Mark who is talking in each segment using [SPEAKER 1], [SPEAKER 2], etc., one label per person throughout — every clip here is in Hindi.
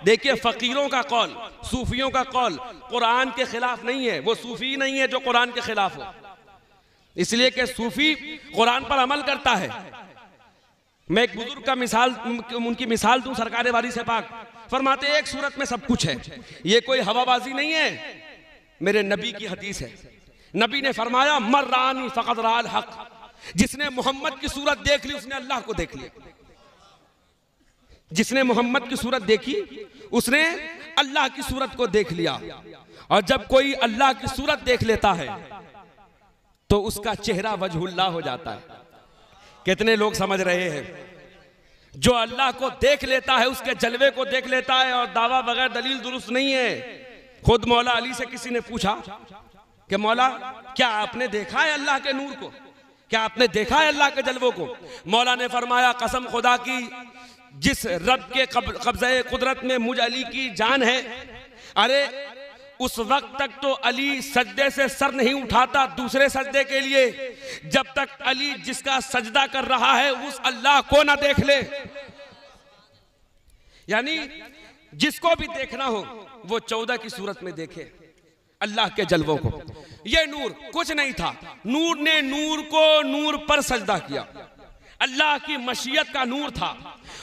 [SPEAKER 1] देखिए फकीरों का कौल, सूफियों का कौल कुरान के खिलाफ नहीं है। वो सूफी नहीं है जो कुरान के खिलाफ हो, इसलिए कि सूफी कुरान पर अमल करता है। मैं एक बुजुर्ग का मिसाल, उनकी मिसाल दूं, सरकार वाली से पाक फरमाते एक सूरत में सब कुछ है, ये कोई हवाबाजी नहीं है, मेरे नबी की हदीस है। नबी ने फरमाया मर्रानी फक़द राल हक, जिसने मोहम्मद की सूरत देख ली उसने अल्लाह को देख लिया। जिसने मोहम्मद की सूरत देखी उसने अल्लाह की सूरत को देख लिया। और जब कोई अल्लाह की सूरत देख लेता है तो उसका चेहरा वजहुल्लाह हो जाता है। कितने लोग समझ रहे हैं? जो अल्लाह को देख लेता है उसके जलवे को देख लेता है, और दावा बगैर दलील दुरुस्त नहीं है। खुद मौला अली से किसी ने पूछा कि मौला क्या आपने देखा है अल्लाह के नूर को, क्या आपने देखा है अल्लाह के जलवों को? मौला ने फरमाया कसम खुदा की जिस रब के कब्ज़े कुदरत में मुझ अली की जान है, अरे उस वक्त तक तो अली सजदे से सर नहीं उठाता दूसरे सजदे के लिए, जब तक अली जिसका सजदा कर रहा है उस अल्लाह को ना देख ले। यानी जिसको भी देखना हो वो 14 की सूरत में देखे अल्लाह के जलवों को। ये नूर कुछ नहीं था, नूर ने नूर को नूर पर सजदा किया। अल्लाह की मशीयत का नूर था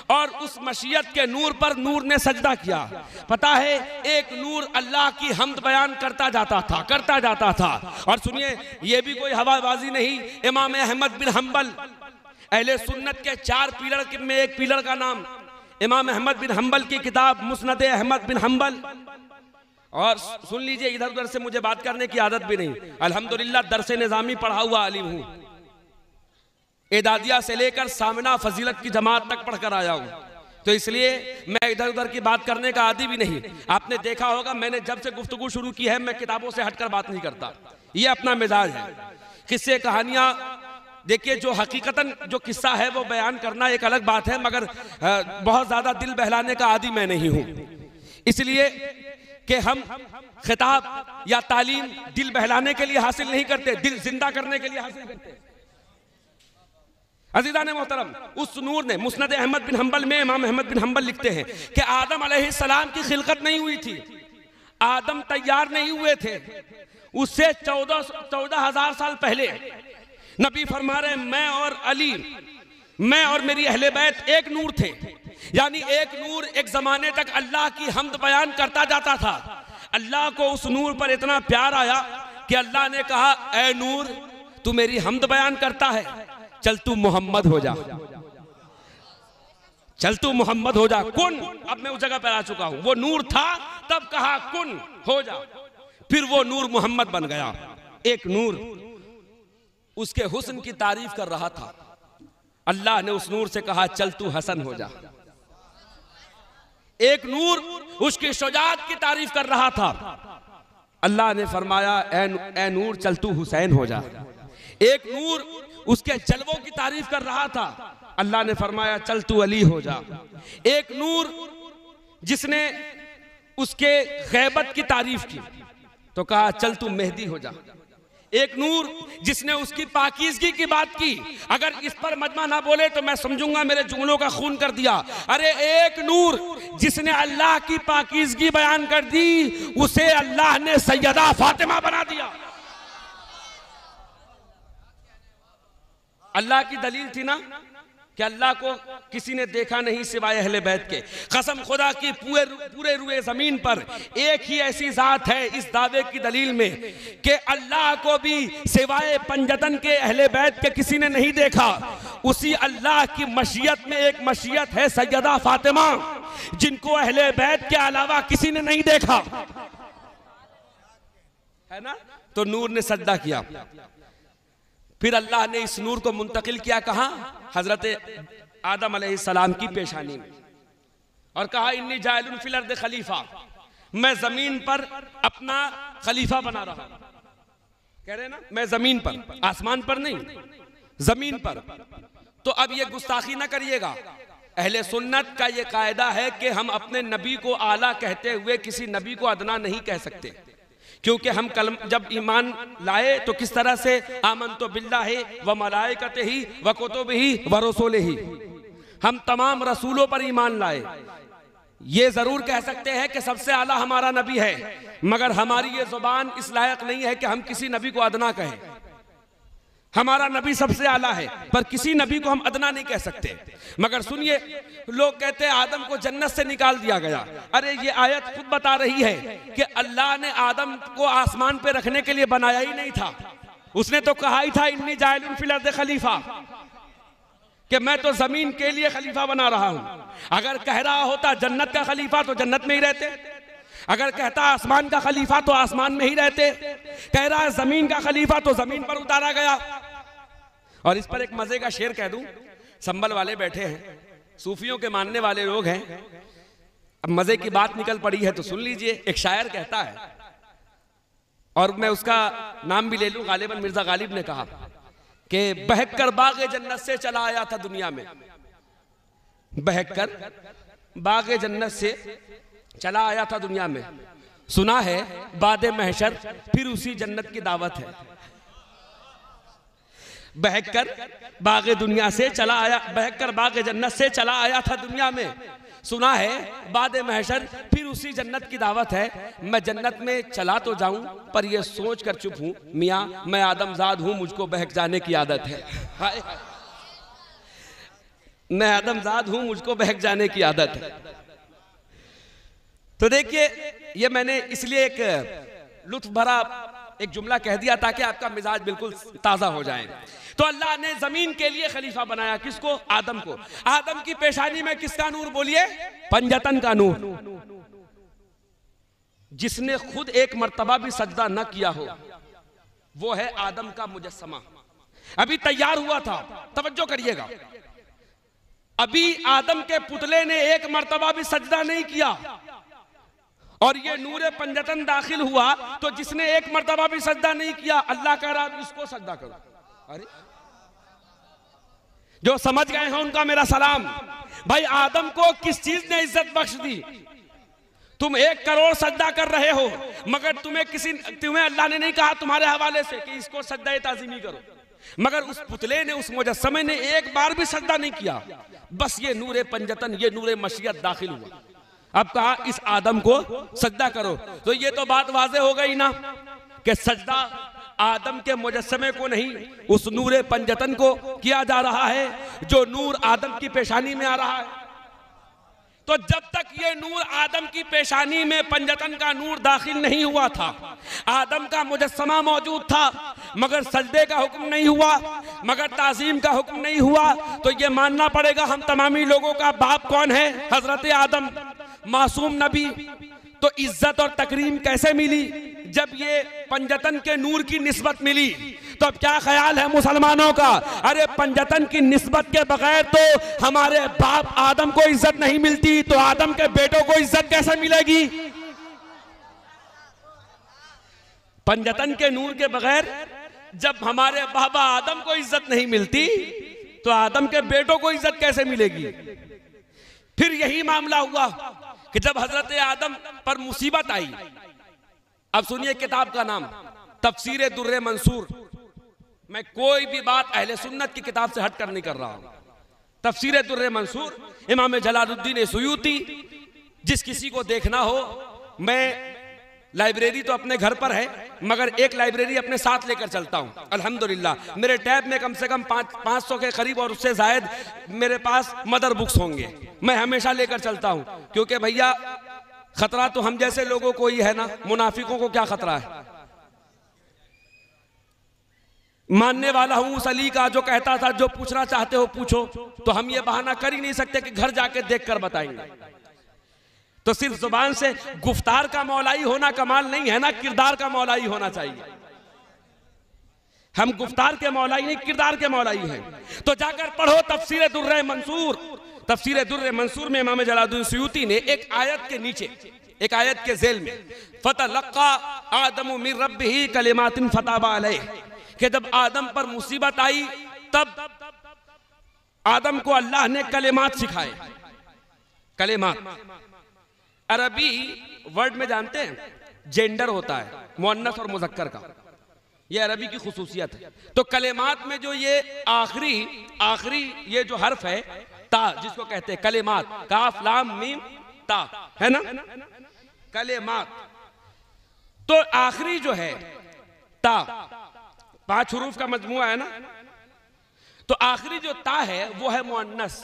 [SPEAKER 1] और उस मशीयत के नूर पर नूर ने सजदा किया। पता है एक नूर अल्लाह की हम्द बयान करता जाता था। और सुनिए ये भी कोई हवाबाजी नहीं, इमाम अहमद बिन हम्बल, अहले सुन्नत के 4 पिलर में एक पिलर का नाम इमाम अहमद बिन हम्बल की किताब मुस्नद अहमद बिन हम्बल। और सुन लीजिए, इधर उधर से मुझे बात करने की आदत भी नहीं, अल्हम्दुलिल्लाह दरसे निज़ामी पढ़ा हुआ आलिम हूँ, एदादिया से लेकर सामना फजीलत की जमात तक पढ़कर आया हूँ, तो इसलिए मैं इधर उधर की बात करने का आदी भी नहीं। आपने देखा होगा मैंने जब से गुफ्तगू शुरू की है मैं किताबों से हटकर बात नहीं करता, ये अपना मिजाज है। किस्से कहानियाँ देखिए, जो हकीकतन जो किस्सा है वो बयान करना एक अलग बात है, मगर बहुत ज्यादा दिल बहलाने का आदी मैं नहीं हूँ, इसलिए कि हम खिताब या तालीम दिल बहलाने के लिए हासिल नहीं करते, दिल जिंदा करने के लिए हासिल करते। अज़ीज़ान मोहतरम, उस नूर ने मुस्नद अहमद बिन हम्बल में इमाम अहमद बिन हम्बल लिखते हैं कि आदम अलैहिस्सलाम की खिलकत नहीं हुई थी, आदम तैयार नहीं हुए थे, उससे 14,000 साल पहले नबी फरमा रहे मैं और अली, मैं और मेरी अहले बैत एक नूर थे। यानी एक नूर एक जमाने तक अल्लाह की हम्द बयान करता जाता था। अल्लाह को उस नूर पर इतना प्यार आया कि अल्लाह ने कहा ऐ नूर तू मेरी हम्द बयान करता है, चल तू मोहम्मद हो जा, चल तू मोहम्मद हो जा, कुन। अब मैं उस जगह पर आ चुका हूं, वो नूर था तब कहा कुन हो जा, फिर वो नूर मोहम्मद बन गया। एक नूर उसके हुस्न की तारीफ कर रहा था, अल्लाह ने उस नूर से कहा चल तू हसन हो जा। एक नूर उसकी शुजाअत की तारीफ कर रहा था, अल्लाह ने फरमाया ए नूर चल तू हुसैन हो जा। एक नूर उसके जलवों की तारीफ कर रहा था, अल्लाह ने फरमाया चल तू अली हो जा। एक नूर जिसने उसके गैबत की तारीफ की तो कहा चल तू मेहदी हो जा। एक नूर जिसने उसकी पाकीज़गी की बात की, अगर इस पर मजमा ना बोले तो मैं समझूंगा मेरे जुमलों का खून कर दिया। अरे एक नूर जिसने अल्लाह की पाकीज़गी बयान कर दी, उसे अल्लाह ने सैयदा फातिमा बना दिया। अल्लाह की दलील थी ना कि अल्लाह को किसी ने देखा नहीं सिवाय अहले बैत के। कसम खुदा की पूरे रुए जमीन पर एक ही ऐसी जात है इस दावे की दलील में कि अल्लाह को भी सिवाय पंजतन के अहले बैत के किसी ने नहीं देखा। उसी अल्लाह की मशीयत में एक मशीयत है सैयदा फातिमा, जिनको अहले बैत के अलावा किसी ने नहीं देखा, है ना। तो नूर ने सजदा किया, फिर अल्लाह ने इस नूर को मुंतकिल किया कहा हजरत आदम अलैहिस्सलाम की पेशानी में, और कहा इन्नी जाइलुन फिल अर्द खलीफा, मैं जमीन पर अपना खलीफा बना रहा। कह रहे ना मैं जमीन पर, आसमान पर नहीं, जमीन पर। तो अब ये गुस्ताखी ना करिएगा, अहले सुन्नत का ये कायदा है कि हम अपने नबी को आला कहते हुए किसी नबी को अदना नहीं कह सकते, क्योंकि हम कलम जब ईमान लाए तो किस तरह से आमनतु बिल्लाहि व मलाइकतिही व कुतुबिही व रुसुलिही, हम तमाम रसूलों पर ईमान लाए। ये जरूर कह सकते हैं कि सबसे आला हमारा नबी है, मगर हमारी ये जुबान इस लायक नहीं है कि हम किसी नबी को अदना कहें। हमारा नबी सबसे आला है, पर किसी नबी को हम अदना नहीं कह सकते। मगर सुनिए, लोग कहते हैं आदम को जन्नत से निकाल दिया गया। अरे ये आयत खुद बता रही है कि अल्लाह ने आदम को आसमान पे रखने के लिए बनाया ही नहीं था। उसने तो कहा ही था इन्नी जाइलुन फिल अर्द खलीफा, कि मैं तो जमीन के लिए खलीफा बना रहा हूं। अगर कह रहा होता जन्नत का खलीफा तो जन्नत में ही रहते, अगर कहता आसमान का खलीफा तो आसमान में ही रहते, कह रहा है जमीन का खलीफा तो जमीन पर उतारा गया। और इस पर एक मजे का शेर कह दूं, संभल वाले बैठे हैं, सूफियों के मानने वाले लोग हैं, अब मजे की बात निकल पड़ी है तो सुन लीजिए। एक शायर कहता है, और मैं उसका नाम भी ले लूं, गालिबन मिर्जा गालिब ने कहा कि बहक कर बागे जन्नत से चला आया था दुनिया में, बहक कर बागे जन्नत से चला आया था दुनिया में, सुना है बादे महशर फिर उसी जन्नत की दावत है। बहक कर बागे दुनिया से चला आया, बहक कर बागे जन्नत से चला आया था दुनिया में, सुना है बादे महशर फिर उसी जन्नत की दावत है। मैं जन्नत में चला तो जाऊं, पर ये सोच कर चुप हूं, मियां मैं आदमजाद हूं, मुझको बहक जाने की आदत है। हाय मैं आदमजाद हूं, मुझको बहक जाने की आदत है। तो देखिए, ये मैंने इसलिए एक लुत्फ भरा एक जुमला कह दिया ताकि आपका मिजाज बिल्कुल ताजा हो जाए। तो अल्लाह ने जमीन के लिए खलीफा बनाया, किसको? आदम को। आदम की पेशानी में किसका नूर? बोलिए, पंजतन का नूर। जिसने खुद एक मर्तबा भी सजदा न किया हो, वो है आदम का मुजस्समा। अभी तैयार हुआ था, तवज्जो करिएगा, अभी आदम के पुतले ने एक मर्तबा भी सजदा नहीं किया, और ये नूरे पंजतन दाखिल हुआ, तो जिसने एक मर्तबा भी सजदा नहीं किया, अल्लाह कह रहा इसको सजदा करो। अरे जो समझ गए हैं उनका मेरा सलाम। भाई आदम को किस चीज ने इज्जत बख्श दी? तुम 1 करोड़ सजदा कर रहे हो, मगर तुम्हें अल्लाह ने नहीं कहा तुम्हारे हवाले से कि इसको सजदा ताज़ीमी करो, मगर उस पुतले ने, उस मुजस्समे ने एक बार भी सजदा नहीं किया। बस ये नूरे पंजतन, ये नूरे मशियत दाखिल हुआ, अब कहा इस आदम को सजदा करो। तो ये तो बात वाज़े हो गई ना कि सजदा आदम के मुजस्समे को नहीं, उस नूरे पंजतन को किया जा रहा है, जो नूर आदम की पेशानी में आ रहा है। तो जब तक ये नूर आदम की पेशानी में पंजतन का नूर दाखिल नहीं हुआ था, आदम का मुजस्समा मौजूद था, मगर सजदे का हुक्म नहीं हुआ, मगर ताज़ीम का हुक्म नहीं हुआ, तो ये मानना पड़ेगा हम तमामी लोगों का बाप कौन है? हजरत आदम, मासूम नबी। तो इज्जत और तकरीम कैसे मिली? जब ये पंजतन के नूर की निस्बत मिली। तो अब क्या ख्याल है मुसलमानों का? अरे पंजतन की निस्बत के बगैर तो हमारे बाप आदम को इज्जत नहीं मिलती, तो आदम के बेटों को इज्जत कैसे मिलेगी? पंजतन के नूर के बगैर जब हमारे बाबा आदम को इज्जत नहीं मिलती, तो आदम के बेटों को इज्जत कैसे मिलेगी? फिर यही मामला हुआ कि जब हजरत आदम पर मुसीबत आई। अब सुनिए किताब का नाम तफसीर दुर्रे मंसूर। मैं कोई भी बात अहले सुन्नत की किताब से हटकर नहीं कर रहा हूं। तफसीर दुर्रे मंसूर, इमाम जलालुद्दीन सुयूती। जिस किसी को देखना हो, मैं लाइब्रेरी तो अपने घर पर है, मगर एक लाइब्रेरी अपने साथ लेकर चलता हूं। अल्हम्दुलिल्लाह मेरे टैब में कम से कम 500 के करीब और उससे जायद मेरे पास मदर बुक्स होंगे। मैं हमेशा लेकर चलता हूं, क्योंकि भैया खतरा तो हम जैसे लोगों को ही है ना, मुनाफिकों को क्या खतरा है? मानने वाला हूं उस अली का जो कहता था जो पूछना चाहते हो पूछो। तो हम ये बहाना कर ही नहीं सकते कि घर जाके देख कर बताएंगे। तो सिर्फ जुबान से गुफ्तार का मौलाई होना कमाल नहीं है ना, किरदार का मौलाई होना चाहिए। हम गुफ्तार के मौलाई नहीं, किरदार के मौलाई हैं। तो जाकर पढ़ो तफसीर दुर्रे मंसूर। तफसीर दुर्रे मंसूर में इमाम जलालुद्दीन सुयूती ने एक आयत के नीचे, एक आयत के जेल में, फतलक्का आदम मिन रब्बिही कलिमातिन फताबा अलैह, कि जब आदम पर मुसीबत आई तब आदम को अल्लाह ने कलिमात सिखाए। कलिमात अरबी वर्ड में जानते हैं जेंडर होता है मुअन्नस और मुज़क्कर का, ये अरबी की खुसूसियत है। तो कलिमात में जो ये आखिरी ये जो हर्फ है ता, जिसको कहते हैं कलिमात, काफ लाम मीम ता है ना, कलेमात। तो आखिरी जो है ता, 5 हरूफ का मजमुआ है ना, तो आखिरी जो ता है वो है मुअन्नस,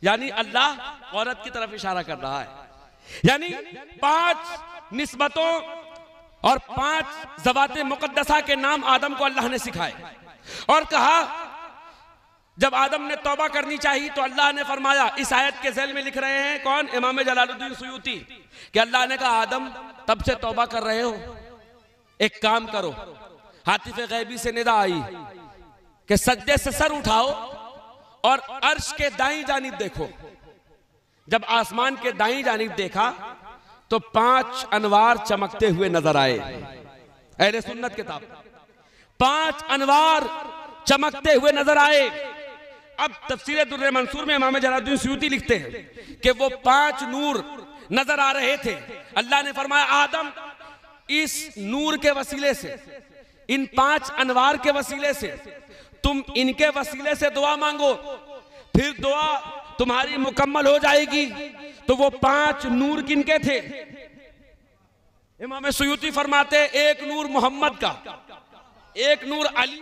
[SPEAKER 1] यानी अल्लाह औरत की तरफ इशारा कर रहा है। यानी 5 निस्बतों और 5 ज़वाते मुक़द्दसा के नाम आदम को अल्लाह ने सिखाए और कहा जब आदम ने तौबा करनी चाहिए तो अल्लाह ने फरमाया, इस आयत के ज़ैल में लिख रहे हैं कौन, इमाम जलालुद्दीन सुयूती, कि अल्लाह ने कहा आदम तब से तौबा कर रहे हो, एक काम करो, हातिफ गैबी से निदा आई कि सज्जे से सर उठाओ और अर्श के दाईं जानिब देखो। जब आसमान के दाईं जानिब देखा तो 5 अनवार चमकते हुए नजर आए। अहले सुन्नत किताब 5 अनवार चमकते हुए नजर आए। अब तफसीर दुर्र मंसूर में इमाम जलालुद्दीन सुयूती लिखते हैं कि वो 5 नूर नजर आ रहे थे। अल्लाह ने फरमाया आदम इस नूर के वसीले से, इन 5 अनवार के वसीले से तुम इनके वसीले से दुआ मांगो, फिर दुआ तुम्हारी मुकम्मल हो जाएगी। तो वो 5 नूर किनके थे? इमाम सुयूती फरमाते एक नूर मोहम्मद का, एक नूर अली,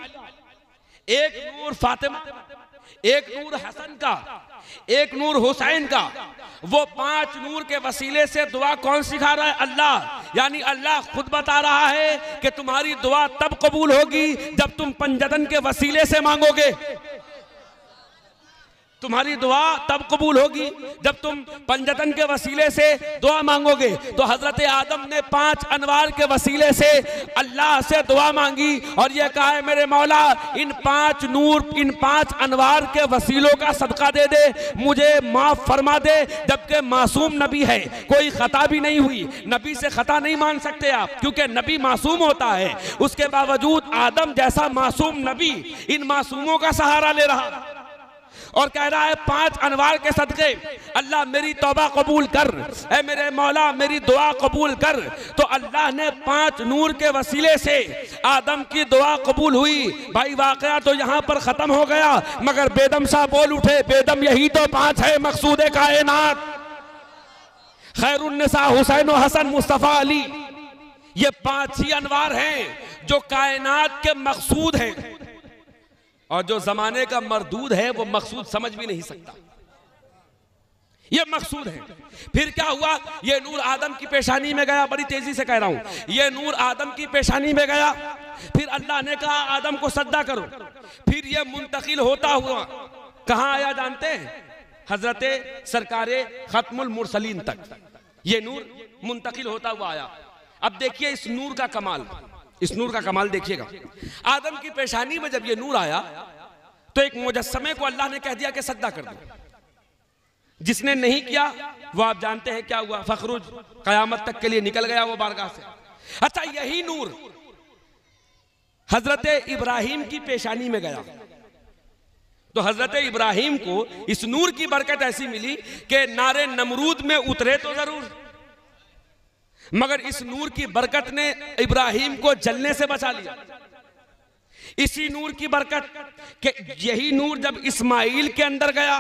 [SPEAKER 1] एक नूर फातिमा, एक नूर हसन का, एक नूर हुसैन का। वो 5 नूर के वसीले से दुआ कौन सिखा रहा है? अल्लाह। यानी अल्लाह खुद बता रहा है कि तुम्हारी दुआ तब कबूल होगी जब तुम पंजतन के वसीले से मांगोगे। तुम्हारी दुआ तब कबूल होगी जब तुम पंजतन के वसीले से दुआ मांगोगे। तो हजरत आदम ने 5 अनवार के वसीले से अल्लाह से दुआ मांगी और यह कहा है मेरे मौला इन 5 नूर, इन 5 अनवार के वसीलों का सदका दे दे, मुझे माफ फरमा दे। जबकि मासूम नबी है, कोई खता भी नहीं हुई, नबी से खता नहीं मान सकते आप, क्योंकि नबी मासूम होता है। उसके बावजूद आदम जैसा मासूम नबी इन मासूमों का सहारा ले रहा और कह रहा है 5 अनवार के सदके अल्लाह मेरी तौबा कबूल कर, ऐ मेरे मौला मेरी दुआ कबूल कर। तो अल्लाह ने 5 नूर के वसीले से आदम की दुआ कबूल हुई। भाई वाकया तो यहाँ पर खत्म हो गया, मगर बेदम साहब बोल उठे, बेदम यही तो 5 है मकसूद कायनात, खैरुन्निसा हुसैन हसन मुस्तफ़ा अली। ये 5 ही अनवार हैं जो कायनात के मकसूद हैं और जो जमाने का मरदूद है वो मकसूद समझ भी नहीं सकता। ये मकसूद है। फिर क्या हुआ? ये नूर आदम की पेशानी में गया, बड़ी तेजी से कह रहा हूं, ये नूर आदम की पेशानी में गया। फिर अल्लाह ने कहा आदम को सजदा करो। फिर ये मुंतकिल होता हुआ कहां आया जानते हैं? हजरत सरकारे खत्मुल मुरसलीन तक ये नूर मुंतकिल होता हुआ आया। अब देखिए इस नूर का कमाल, इस नूर का कमाल देखिएगा। आदम की पेशानी में जब ये नूर आया तो एक मुजस्समे को अल्लाह ने कह दिया कि सजदा कर दो। जिसने नहीं किया वो आप जानते हैं क्या हुआ, फखरुज कयामत तक के लिए निकल गया वो बारगाह से। अच्छा यही नूर हजरत इब्राहिम की पेशानी में गया तो हजरत इब्राहिम को इस नूर की बरकत ऐसी मिली कि नारे नमरूद में उतरे तो जरूर, मगर इस नूर की बरकत ने इब्राहिम को जलने से बचा लिया। इसी नूर की बरकत के यही नूर जब इस्माइल के अंदर गया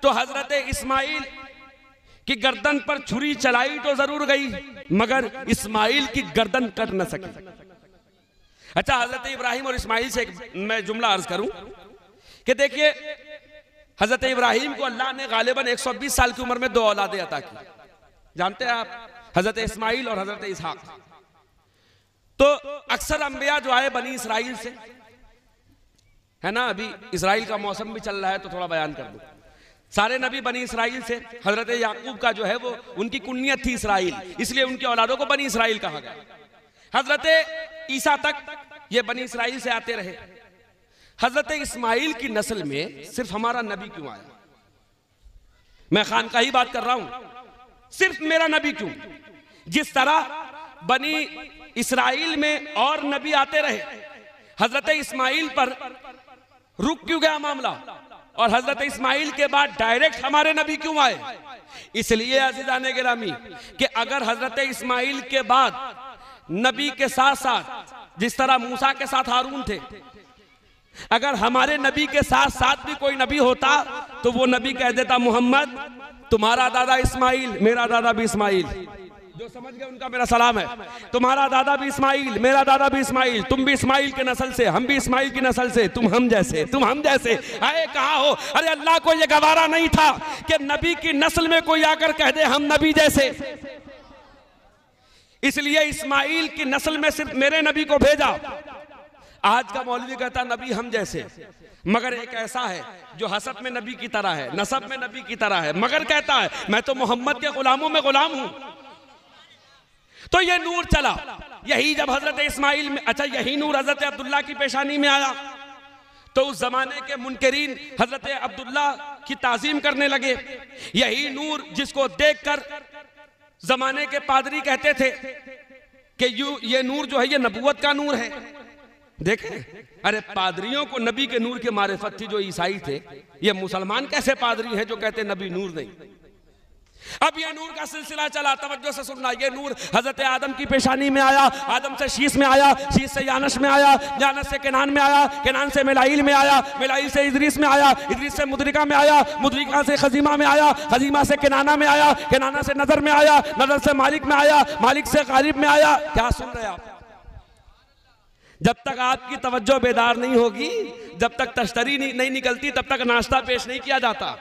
[SPEAKER 1] तो हजरत इस्माइल की गर्दन पर छुरी चलाई तो जरूर गई, मगर इस्माइल की गर्दन कट न सकी। अच्छा हजरत इब्राहिम और इस्माइल से मैं जुमला अर्ज करूं कि देखिए हजरत इब्राहिम को अल्लाह ने गालिबन 120 साल की उम्र में 2 औलादे अता की। जानते हैं आप, हजरत इस्माइल और हजरत इसहाक। तो अक्सर अंबिया जो आए बनी इसराइल से, है ना, अभी इसराइल का मौसम भी चल रहा है तो थोड़ा बयान कर दूं। सारे नबी बनी इसराइल से। हजरत याकूब का जो है वो उनकी कुन्नियत थी इसराइल, इसलिए उनकी औलादों को बनी इसराइल कहा गया। हजरत ईसा तक ये बनी इसराइल से आते रहे। हजरत इस्माइल की नस्ल में सिर्फ हमारा नबी क्यों आया? मैं खानकाही बात कर रहा हूं, सिर्फ मेरा नबी क्यों? जिस तरह बनी इसराइल में और नबी आते रहे, हजरत इस्माइल पर रुक क्यों गया मामला और हजरत इस्माइल के बाद डायरेक्ट हमारे नबी क्यों आए? इसलिए अज़ीज़ाने गिरामी कि अगर हजरत इस्माइल के बाद नबी के साथ साथ जिस तरह मूसा के साथ हारून थे, अगर हमारे नबी के साथ साथ भी कोई नबी होता तो वो नबी कह देता मोहम्मद तुम्हारा दादा इस्माइल, मेरा दादा भी इस्माइल, जो समझ गए उनका मेरा सलाम है। तुम्हारा दादा भी इस्माइल, मेरा दादा भी इस्माइल, तुम भी इस्माइल के नस्ल से, हम भी इस्माइल की नस्ल से, तुम हम जैसे, तुम हम जैसे। आए कहाँ हो? अरे अल्लाह को यह गवारा नहीं था कि नबी की नस्ल में कोई आकर कह दे हम नबी जैसे, इसलिए इस्माइल की नस्ल में सिर्फ मेरे नबी को भेजा। आज का मौलवी कहता नबी हम जैसे, मगर एक ऐसा है जो हसब में नबी की तरह है, नसब में नबी की तरह है, मगर कहता है मैं तो मोहम्मद के गुलामों में गुलाम हूं। तो ये नूर चला, यही जब हजरत इस्माइल में, अच्छा यही नूर हजरत अब्दुल्ला की पेशानी में आया तो उस जमाने के मुनकरीन हजरत अब्दुल्ला की ताजीम करने लगे। यही नूर जिसको देखकर जमाने के पादरी कहते थे कि ये नूर जो है ये नबूवत का नूर है। देखें, अरे पादरियों को नबी के नूर के मारिफत थी जो ईसाई थे, ये मुसलमान कैसे पादरी हैं जो कहते नबी नूर नहीं। अब ये नूर का सिलसिला चला, तवज्जो से सुनना। ये नूर हजरत आदम की पेशानी में आया, आदम से शीश में आया, शीश से यानस में आया, यानस से केनान में आया, केनान से मिलाइल में आया, मिलाइल से इदरीस में आया, इदरीस से मुदरिका में आया, मुदरिका से खजीमा में आया, खजीमा से केनाना में आया, केनाना से नजर में आया, नजर से मालिक में आया, मालिक से गालिब में आया। क्या सुन रहे आप? जब तक आपकी तवज्जो बेदार नहीं होगी, जब तक तश्तरी नहीं निकलती, तब तक नाश्ता पेश नहीं किया जाता।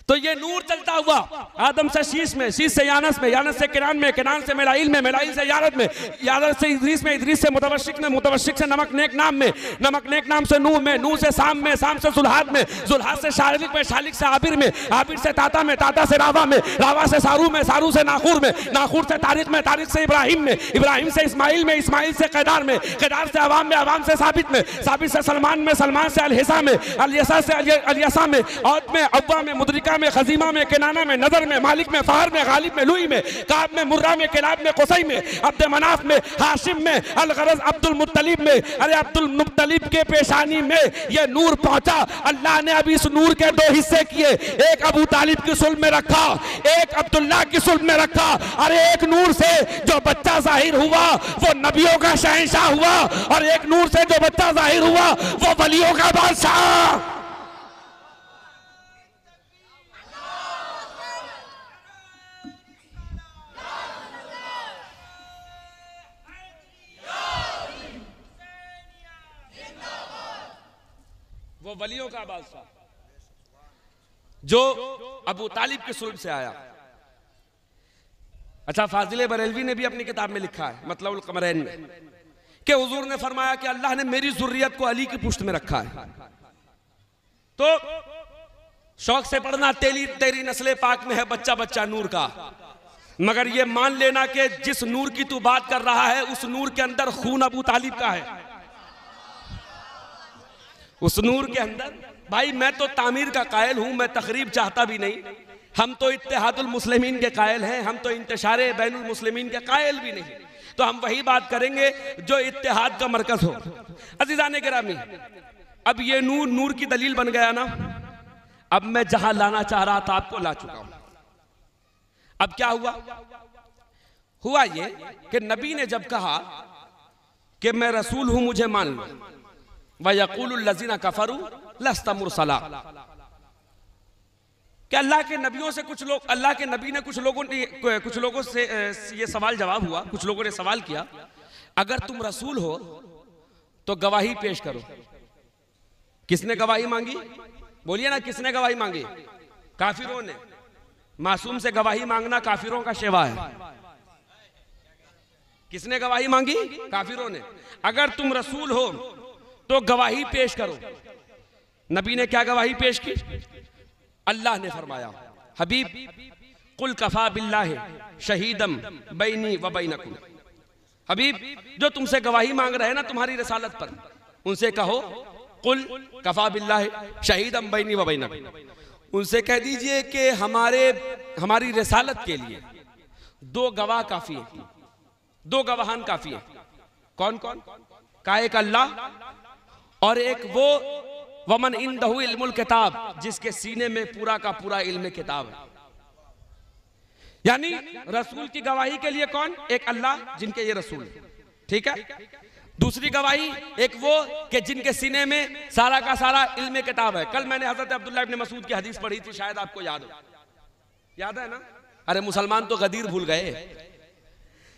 [SPEAKER 1] तो ये नूर चलता हुआ आदम से शीश में, शीश से यानस में, यानस से केनान में, केनान से मिलाइल में, मिलाइल से यारद में, यारद से इदरीस में, इदरीस से मुतवशिक में, मुतवशिक से नमक नेक नाम में, नमक नेक नाम से नूह में, नूह से साम में, साम से जुल्हाद में, जुल्हाद से शालिक में, शालिक से आबिर में, आबिर से ताता में, ताता से रावा में, रावा से सारू में, सारू से नाखूर में, नाखूर से तारिक में, तारिक से इब्राहिम में, इब्राहिम से इस्माइल में, इस्माइल से कैदार में, कैदार से अवाम में, अवाम से साबित में, साबित से सलमान में, सलमान से अलहिसा में, अलयसा से अलयसा में, औद में, अव्वा में, मुदरिका में, खजीमा में, केनाना में, नजर में, मालिक में, फहर में, गालिब में, लुई में, काब में, मुर्रा में, किलाब में, कुसै में, अब्द मनाफ में, हाशिम में, अलगरज अब्दुल मुत्तलिब में। अरे अब्दुल मुत्तलिब के पेशानी में ये नूर पहुंचा। अल्लाह ने अभी इस नूर के दो हिस्से किए, एक अबू तालिब की सुल्ब में रखा, एक अब्दुल्ला की सुल्ब में रखा। अरे एक नूर से जो बच्चा जाहिर हुआ वो नबियों का शहंशाह हुआ, और एक नूर से जो बच्चा जाहिर हुआ वो वलियों का बादशाह। वो वलियों का बादशाह जो अबू तालिब के सुल्ब से आया। अच्छा, फाजिल बरेलवी ने भी अपनी किताब में लिखा है मतलउल कमरैन में कि हुजूर ने फरमाया कि अल्लाह ने मेरी जुर्रियत को अली की पुश्त में रखा है। तो शौक से पढ़ना, तेरी नस्ले पाक में है बच्चा बच्चा नूर का, मगर ये मान लेना कि जिस नूर की तू बात कर रहा है उस नूर के अंदर खून अबू तालिब का है। उस नूर के अंदर, भाई मैं तो तामीर का कायल हूं, मैं तकरीब चाहता भी नहीं। हम तो इत्तेहादुल मुस्लिमीन के कायल हैं, हम तो इंतशारे बैनुल मुस्लिमीन के कायल भी नहीं। तो हम वही बात करेंगे जो इत्तेहाद का मरकज हो। अज़ीज़ाने गिरामी, अब ये नूर नूर की दलील बन गया ना। अब मैं जहां लाना चाह रहा था आपको ला चुका हूं। अब क्या हुआ ये कि नबी ने जब कहा कि मैं रसूल हूं, मुझे मान लो, वयक़ूलुल लज़ीना कफ़रू लस्त मुरसला, कि अल्लाह के नबियों से कुछ लोग, अल्लाह के नबी ने कुछ लोगों से ये सवाल जवाब हुआ। कुछ लोगों ने सवाल किया, अगर तुम रसूल हो तो गवाही पेश करो। किसने गवाही मांगी? बोलिए ना, किसने गवाही मांगी? काफिरों ने। मासूम से गवाही मांगना काफिरों का शेवा है। किसने गवाही मांगी? काफिरों ने। अगर तुम रसूल हो तो गवाही पेश करो। नबी ने क्या गवाही पेश की? अल्लाह ने फरमाया, हबीब कुल कफा बिल्लाहि शहीदम बैनी व बैनकुम। हबीब, जो तुमसे गवाही मांग रहे हैं ना तुम्हारी रिसालत पर, उनसे कहो कुल कफा बिल्लाहि शहीदम बैनी व बैनकुम। उनसे कह दीजिए कि हमारी रिसालत के लिए दो गवाह काफी है, दो गवाहान काफी है। कौन कौन? का एक अल्लाह और एक वो वमन इंदहु इल्मुल किताब, जिसके सीने में पूरा का पूरा इल्म किताब है। यानी रसूल की गवाही के लिए कौन? एक अल्लाह जिनके ये रसूल, ठीक है। दूसरी गवाही एक वो कि जिनके सीने में सारा का सारा इल्म किताब है। कल मैंने हजरत अब्दुल्लाह इब्न मसूद की हदीस पढ़ी थी, शायद आपको याद हो। याद है ना? अरे मुसलमान तो गदीर भूल गए।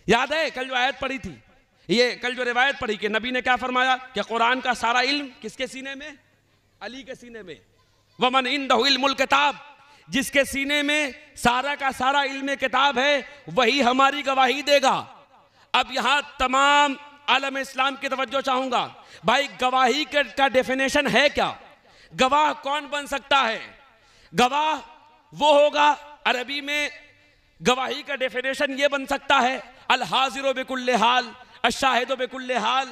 [SPEAKER 1] याद है कल जो आयत पढ़ी थी, ये कल जो रिवायत पढ़ी कि नबी ने क्या फरमाया कि कुरान का सारा इल्म किसके सीने में? अली के सीने में। वमन इंदहु इल्मुल किताब, जिसके सीने में सारा का सारा इल्म किताब है वही हमारी गवाही देगा। अब यहां तमाम आलम इस्लाम की तवज्जो चाहूंगा। भाई गवाही का डेफिनेशन है क्या? गवाह कौन बन सकता है? गवाह वो होगा, अरबी में गवाही का डेफिनेशन ये बन सकता है अल हाजिरो बिकुल्ले हाल अशाहिदो बिकुल्ले हाल,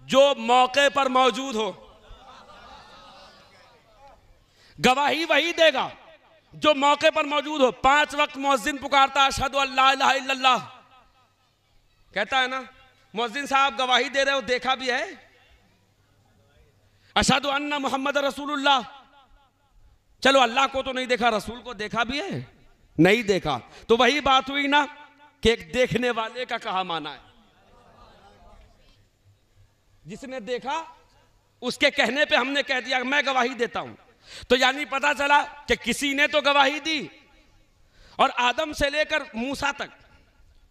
[SPEAKER 1] जो मौके पर मौजूद हो। गवाही वही देगा जो मौके पर मौजूद हो। 5 वक्त मुअज्जिन पुकारता अशहदु अल्ला इलाहा इल्लल्लाह, कहता है ना मुअज्जिन साहब गवाही दे रहे हो, देखा भी है? अशहदु अन्ना मुहम्मद रसूलुल्लाह, चलो अल्लाह को तो नहीं देखा, रसूल को देखा भी है? नहीं देखा। तो वही बात हुई ना कि एक देखने वाले का कहा माना है। जिसने देखा उसके कहने पे हमने कह दिया मैं गवाही देता हूं। तो यानी पता चला कि किसी ने तो गवाही दी। और आदम से लेकर मूसा तक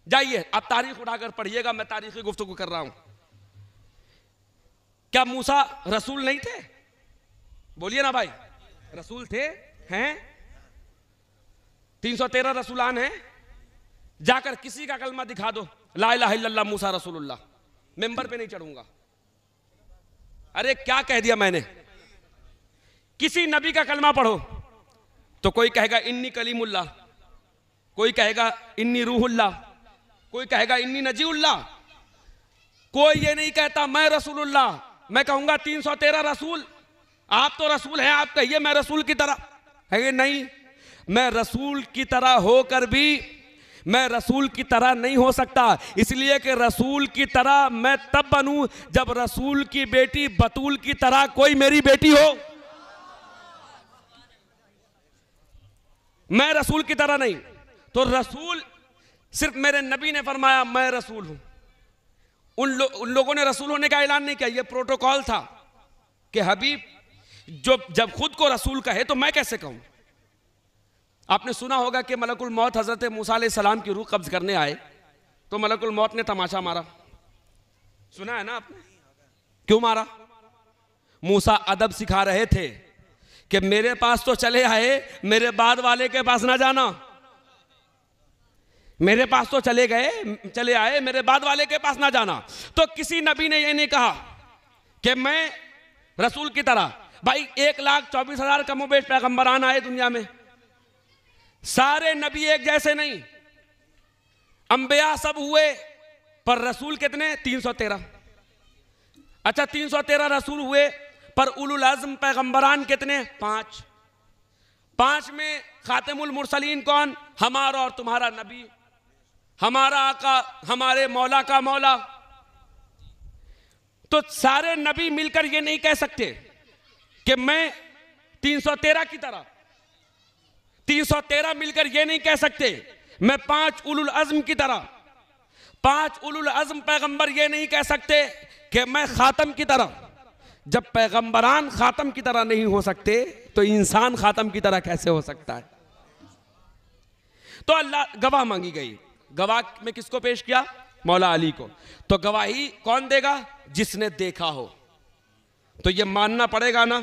[SPEAKER 1] जाइए, आप तारीख उठाकर पढ़िएगा, मैं तारीखी गुफ्तगू कर रहा हूं। क्या मूसा रसूल नहीं थे? बोलिए ना भाई, रसूल थे, हैं? 313 रसूलान हैं। जाकर किसी का कलमा दिखा दो, ला इलाहा इल्लल्लाह मूसा रसूलुल्लाह, मेंबर पे नहीं चढ़ूंगा। अरे क्या कह दिया मैंने? किसी नबी का कलमा पढ़ो तो कोई कहेगा इन्नी कलीमुल्लाह, कोई कहेगा इन्नी रूहुल्लाह, कोई कहेगा इन्नी नजीउल्लाह। कोई ये नहीं कहता मैं रसूलुल्लाह। मैं कहूंगा 313 रसूल, आप तो रसूल हैं, आप कहिए मैं रसूल की तरह है। नहीं, मैं रसूल की तरह होकर भी मैं रसूल की तरह नहीं हो सकता। इसलिए कि रसूल की तरह मैं तब बनूं जब रसूल की बेटी बतूल की तरह कोई मेरी बेटी हो। मैं रसूल की तरह नहीं। तो रसूल सिर्फ मेरे नबी ने फरमाया मैं रसूल हूं। उन लोगों ने रसूल होने का ऐलान नहीं किया, यह प्रोटोकॉल था कि हबीब जो जब खुद को रसूल कहे तो मैं कैसे कहूं। आपने सुना होगा कि मलकुल मौत हजरत मूसा अलैहि सलाम की रूह कब्ज करने आए तो मलकुल मौत ने तमाशा मारा। सुना है ना आपने? क्यों मारा? मूसा अदब सिखा रहे थे कि मेरे पास तो चले आए, मेरे बाद वाले के पास ना जाना। मेरे पास तो चले आए, मेरे बाद वाले के पास ना जाना। तो किसी नबी ने ये नहीं कहा कि मैं रसूल की तरह। भाई 1,24,000 कमोबेश पैगंबरान आए दुनिया में, सारे नबी एक जैसे नहीं। अंबिया सब हुए पर रसूल कितने? 313। अच्छा 313 रसूल हुए पर उलुल अज़्म पैगंबरान कितने? 5। 5 में खातिमुल मुरसलीन कौन? हमारा और तुम्हारा नबी, हमारा आका, हमारे मौला का मौला। तो सारे नबी मिलकर ये नहीं कह सकते कि मैं 313 की तरह। 313 मिलकर ये नहीं कह सकते मैं 5 उलुल अज़्म की तरह। 5 उलुल अज़्म पैगंबर ये नहीं कह सकते कि मैं खातम की तरह। जब पैगंबरान खातम की तरह नहीं हो सकते तो इंसान खातम की तरह कैसे हो सकता है? तो अल्लाह गवाह मांगी गई। गवाह में किसको पेश किया? मौला अली को। तो गवाही कौन देगा? जिसने देखा हो। तो ये मानना पड़ेगा ना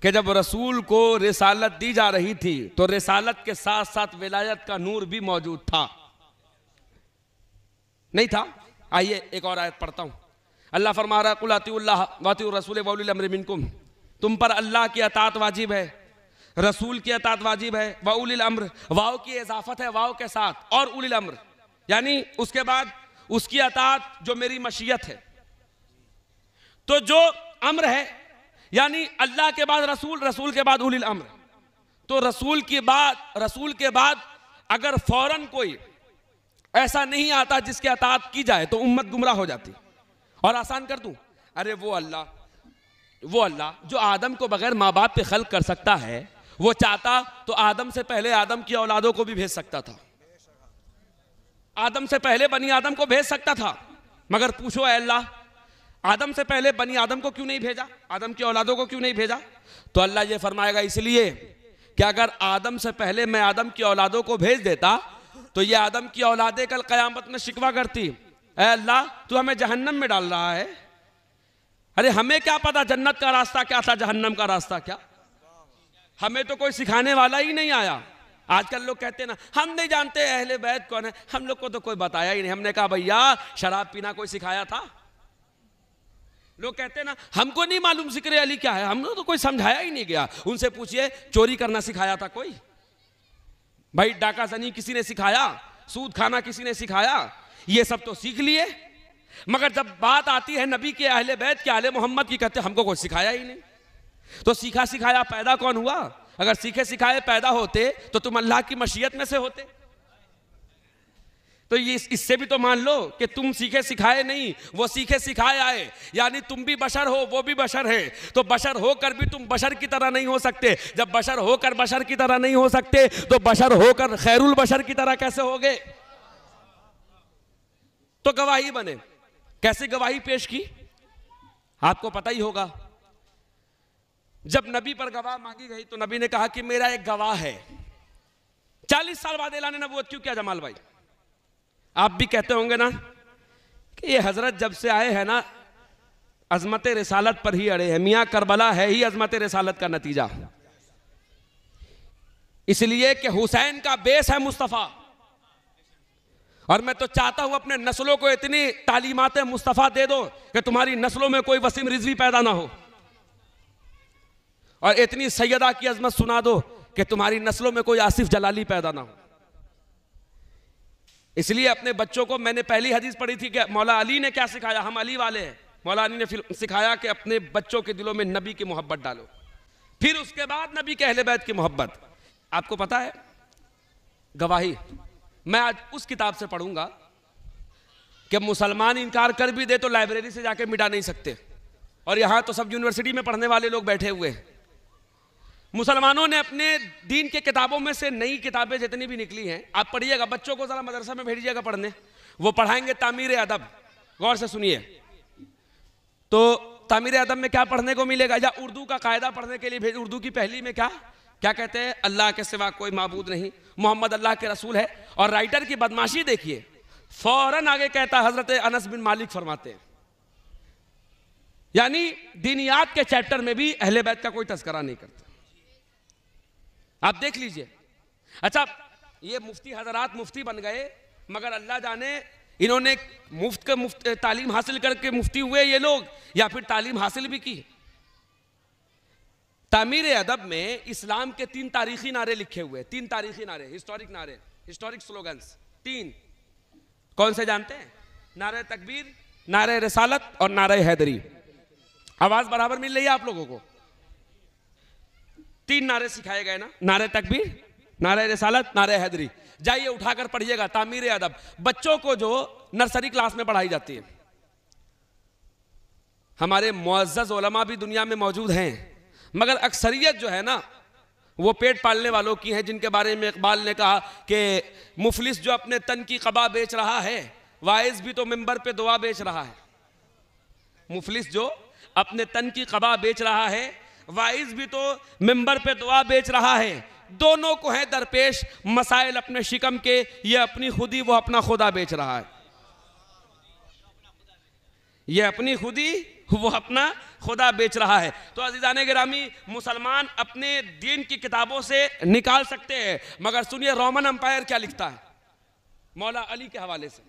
[SPEAKER 1] कि जब रसूल को रिसालत दी जा रही थी तो रिसालत के साथ साथ विलायत का नूर भी मौजूद था, नहीं था? आइए एक और आयत पढ़ता हूं। अल्लाह फरमा रहा कुल अतीउल्लाह व अतीउर रसूल व उलिल अम्रि मिनकुम, तुम पर अल्लाह की अतात वाजिब है, रसूल की अतात वाजिब है। व उलिल अम्र, वाव की इजाफत है वाव के साथ, और उलिल अम्र यानी उसके बाद उसकी अतात जो मेरी मशीयत है। तो जो अम्र है यानी अल्लाह के बाद रसूल, रसूल के बाद उलिल अम्र। तो रसूल के बाद अगर फौरन कोई ऐसा नहीं आता जिसके अतात की जाए तो उम्मत गुमराह हो जाती। और आसान कर दूं, अरे वो अल्लाह जो आदम को बगैर माँ बाप पे खल्क कर सकता है, वो चाहता तो आदम से पहले आदम की औलादों को भी भेज सकता था। आदम से पहले बनी आदम को भेज सकता था, मगर पूछो ऐ अल्लाह, आदम से पहले बनी आदम को क्यों नहीं भेजा? आदम की औलादों को क्यों नहीं भेजा? तो अल्लाह ये फरमाएगा इसलिए कि अगर आदम से पहले मैं आदम की औलादों को भेज देता तो ये आदम की औलादें कल क़यामत में शिकवा करती, ऐ अल्लाह तू हमें जहन्नम में डाल रहा है। अरे हमें क्या पता जन्नत का रास्ता क्या था, जहन्नम का रास्ता क्या, हमें तो कोई सिखाने वाला ही नहीं आया। आजकल लोग कहते हैं ना हम नहीं जानते अहले बैत कौन है, हम लोग को तो कोई बताया ही नहीं। हमने कहा भैया शराब पीना कोई सिखाया था? लोग कहते हैं ना हमको नहीं मालूम जिक्र अली क्या है, हम लोग तो कोई समझाया ही नहीं गया। उनसे पूछिए चोरी करना सिखाया था कोई? भाई डाका जनी किसी ने सिखाया? सूद खाना किसी ने सिखाया? ये सब तो सीख लिए, मगर जब बात आती है नबी के अहले बैत के आले मोहम्मद की, कहते हमको कोई सिखाया ही नहीं। तो सीखा सिखाया पैदा कौन हुआ? अगर सीखे सिखाए पैदा होते तो तुम अल्लाह की मशीयत में से होते। तो ये इससे भी तो मान लो कि तुम सीखे सिखाए नहीं, वो सीखे सिखाए आए, यानी तुम भी बशर हो वो भी बशर है। तो बशर होकर भी तुम बशर की तरह नहीं हो सकते। जब बशर होकर बशर की तरह नहीं हो सकते तो बशर होकर खैरुल बशर की तरह कैसे होगे? तो गवाही बने। कैसे गवाही पेश की आपको पता ही होगा। जब नबी पर गवाह मांगी गई तो नबी ने कहा कि मेरा एक गवाह है। 40 साल बाद ऐलान नबूवत क्यों किया जमाल भाई? आप भी कहते होंगे ना कि ये हजरत जब से आए हैं ना अजमत रिसालत पर ही अड़े हैं। मियां करबला है ही अजमत रिसालत का नतीजा, इसलिए कि हुसैन का बेस है मुस्तफ़ा। और मैं तो चाहता हूं अपने नस्लों को इतनी तालीमात मुस्तफ़ा दे दो कि तुम्हारी नस्लों में कोई वसीम रिजवी पैदा ना हो, और इतनी सैयदा की अजमत सुना दो कि तुम्हारी नस्लों में कोई आसिफ जलाली पैदा ना हो। इसलिए अपने बच्चों को मैंने पहली हदीस पढ़ी थी कि मौला अली ने क्या सिखाया, हम अली वाले हैं। मौला अली ने फिर सिखाया कि अपने बच्चों के दिलों में नबी की मोहब्बत डालो, फिर उसके बाद नबी के अहले बैत की मोहब्बत। आपको पता है गवाही मैं आज उस किताब से पढ़ूंगा कि मुसलमान इनकार कर भी दे तो लाइब्रेरी से जाके मिटा नहीं सकते, और यहां तो सब यूनिवर्सिटी में पढ़ने वाले लोग बैठे हुए हैं। मुसलमानों ने अपने दीन के किताबों में से नई किताबें जितनी भी निकली हैं आप पढ़िएगा, बच्चों को जरा मदरसा में भेजिएगा पढ़ने, वो पढ़ाएंगे तामीर अदब। गौर से सुनिए, तो तामीर अदब में क्या पढ़ने को मिलेगा, या उर्दू का कायदा पढ़ने के लिए भेज। उर्दू की पहली में क्या क्या कहते हैं, अल्लाह के सिवा कोई माबूद नहीं, मोहम्मद अल्लाह के रसूल है। और राइटर की बदमाशी देखिए, फौरन आगे कहता हजरत अनस बिन मालिक फरमाते हैं। यानी दीनियात के चैप्टर में भी अहले बैत का कोई तज़किरा नहीं करते। आप देख लीजिए। अच्छा, ये मुफ्ती हजरात मुफ्ती बन गए, मगर अल्लाह जाने इन्होंने मुफ्त तालीम हासिल करके मुफ्ती हुए ये लोग, या फिर तालीम हासिल भी की। तामीर अदब में इस्लाम के 3 तारीखी नारे लिखे हुए, 3 तारीखी नारे, हिस्टोरिक स्लोगन्स 3। कौन से जानते हैं? नारे तकबीर, नारे रिसालत और नारे हैदरी। आवाज बराबर मिल रही है आप लोगों को? 3 नारे सिखाए गए ना, नारे तकबीर, नारे रिसालत, नारे हैदरी। जाइए उठाकर पढ़िएगा तामीर अदब, बच्चों को जो नर्सरी क्लास में पढ़ाई जाती है। हमारे मुअज़्ज़ज़ उलमा भी दुनिया में मौजूद हैं, मगर अक्सरियत जो है ना वो पेट पालने वालों की है, जिनके बारे में इकबाल ने कहा कि मुफलिस जो अपने तन की कबा बेच रहा है, वाइज भी तो मिंबर पे दुआ बेच रहा है। मुफलिस जो अपने तन की कबा बेच रहा है, वाइज भी तो मिंबर पे दुआ बेच रहा है। दोनों को है दरपेश मसाइल अपने शिकम के, ये अपनी खुदी वो अपना खुदा बेच रहा है। ये अपनी खुदी वो अपना खुदा बेच रहा है। तो अज़ीज़ाने गिरामी, मुसलमान अपने दीन की किताबों से निकाल सकते हैं, मगर सुनिए रोमन एम्पायर क्या लिखता है मौला अली के हवाले से।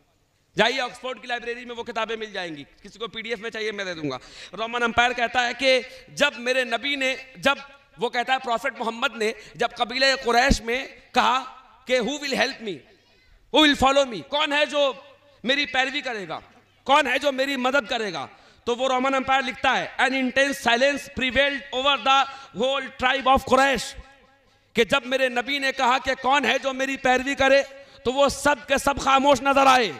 [SPEAKER 1] जाइए ऑक्सफोर्ड की लाइब्रेरी में वो किताबें मिल जाएंगी, किसी को पीडीएफ में चाहिए मैं दे दूंगा। रोमन एम्पायर कहता है कि जब मेरे नबी ने, जब वो कहता है प्रॉफिट मोहम्मद ने जब कबीले कुरैश में कहा कि who will help me, who will follow me, कौन है जो मेरी पैरवी करेगा, कौन है जो मेरी मदद करेगा, तो वो रोमन एम्पायर लिखता है an intense silence prevailed over the whole tribe of Quraysh, कि जब मेरे नबी ने कहा कि कौन है जो मेरी पैरवी करे, तो वो सब के सब खामोश नजर आए।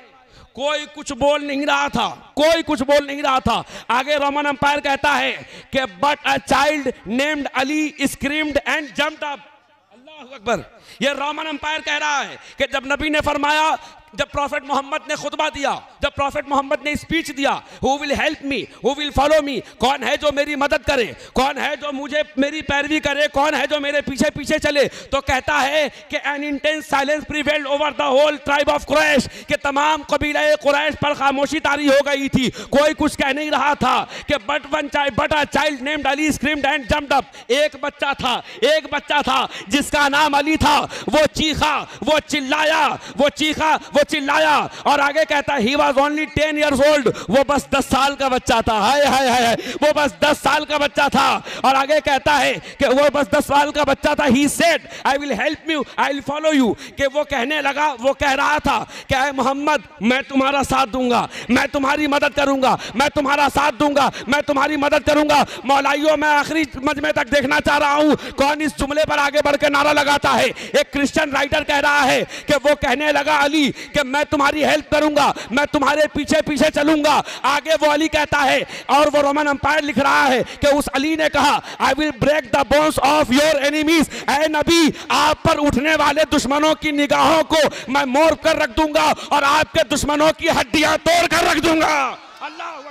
[SPEAKER 1] कोई कुछ बोल नहीं रहा था, कोई कुछ बोल नहीं रहा था। आगे रोमन एम्पायर कहता है कि but a child named Ali screamed and jumped up. Allahu Akbar. ये रोमन एम्पायर कह रहा है कि जब नबी ने फरमाया, जब प्रॉफिट मोहम्मद ने खुतबा दिया, जब प्रॉफिट मोहम्मद ने स्पीच दिया, who will help me, who will follow me, कौन है जो मेरी मदद करे, कौन है जो मुझे मेरी पैरवी करे, कौन है जो मेरे पीछे पीछे चले, तो कहता है कि an intense silence prevailed over the whole tribe of Quraysh, कि तमाम कबीला कुरैश पर खामोशी तारी हो गई थी, कोई कुछ कह नहीं रहा था। कि but a child named Ali screamed and jumped up, एक बच्चा था जिसका नाम अली था, वो चीखा, वो चिल्लाया, वो चीखा, वो चिल्लाया। और आगे कहता है he was only 10 years old, वो बस 10 साल का बच्चा था। हाय हाय हाय, वो बस 10 साल का बच्चा था। और आगे कहता है कि वो बस 10 साल का बच्चा था। He said I will help you, I will follow you, कि वो कहने लगा, वो कह रहा था कि ऐ मोहम्मद मैं तुम्हारा साथ दूंगा, मैं तुम्हारी मदद करूंगा, मैं तुम्हारा साथ दूंगा, मैं तुम्हारी मदद करूंगा। मौलाइयों मैं आखिरी मजमे तक देखना चाह रहा हूं कौन इस जुमले पर आगे बढ़ के नारा लगाता है। एक क्रिश्चियन राइटर कह रहा है कि वो कहने लगा अली कि मैं तुम्हारी हेल्प करूंगा, मैं तुम्हारे पीछे पीछे चलूंगा। आगे वो अली कहता है, और वो रोमन एम्पायर लिख रहा है कि उस अली ने कहा I will break the bones of your enemies, ऐ नबी आप पर उठने वाले दुश्मनों की निगाहों को मैं मोड़ कर रख दूंगा और आपके दुश्मनों की हड्डियां तोड़ कर रख दूंगा। अल्लाह Akbar.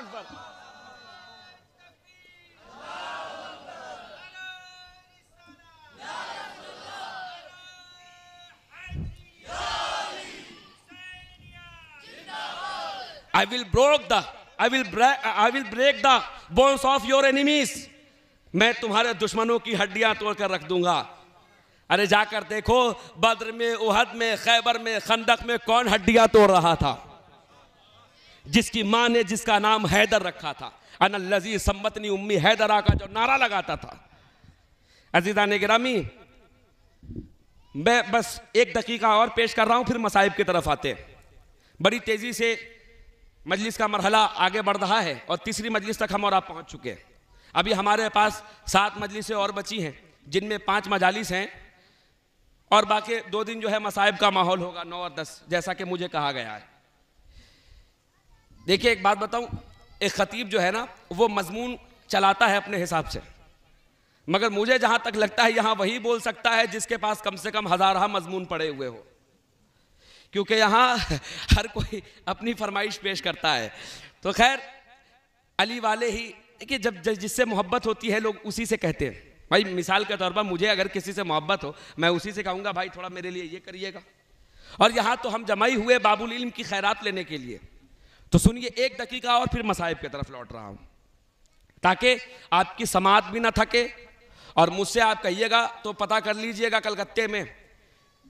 [SPEAKER 1] I will break the bones of your enemies, मैं तुम्हारे दुश्मनों की हड्डियां तोड़कर रख दूंगा। अरे जाकर देखो बद्र में, उहद में, खैबर में, खंदक में कौन हड्डियां तोड़ रहा था? जिसकी मां ने जिसका नाम हैदर रखा था, अनल्लज़ी सम्मतनी उम्मी हैदरा का जो नारा लगाता था। अज़ीज़ान गिरामी, मैं बस 1 दकीका और पेश कर रहा हूं, फिर मसाइब की तरफ आते हैं। बड़ी तेजी से मजलिस का मरहला आगे बढ़ रहा है और तीसरी मजलिस तक हम और आप पहुंच चुके हैं। अभी हमारे पास 7 मजलिसें और बची हैं, जिनमें 5 मजालिस हैं और बाकी 2 दिन जो है मसाइब का माहौल होगा 9 और 10, जैसा कि मुझे कहा गया है। देखिए एक बात बताऊं, एक खतीब जो है ना वो मजमून चलाता है अपने हिसाब से, मगर मुझे जहां तक लगता है यहां वही बोल सकता है जिसके पास कम से कम हज़ार मजमून पड़े हुए हो, क्योंकि यहाँ हर कोई अपनी फरमाइश पेश करता है। तो खैर अली वाले ही, देखिए जब जिससे मोहब्बत होती है लोग उसी से कहते हैं। भाई मिसाल के तौर पर मुझे अगर किसी से मोहब्बत हो, मैं उसी से कहूँगा भाई थोड़ा मेरे लिए ये करिएगा। और यहाँ तो हम जमाई हुए बाबुल इल्म की खैरात लेने के लिए। तो सुनिए 1 दकीका और फिर मसाइब की तरफ लौट रहा हूँ, ताकि आपकी समात भी ना थके। और मुझसे आप कहिएगा तो पता कर लीजिएगा, कलकत्ते में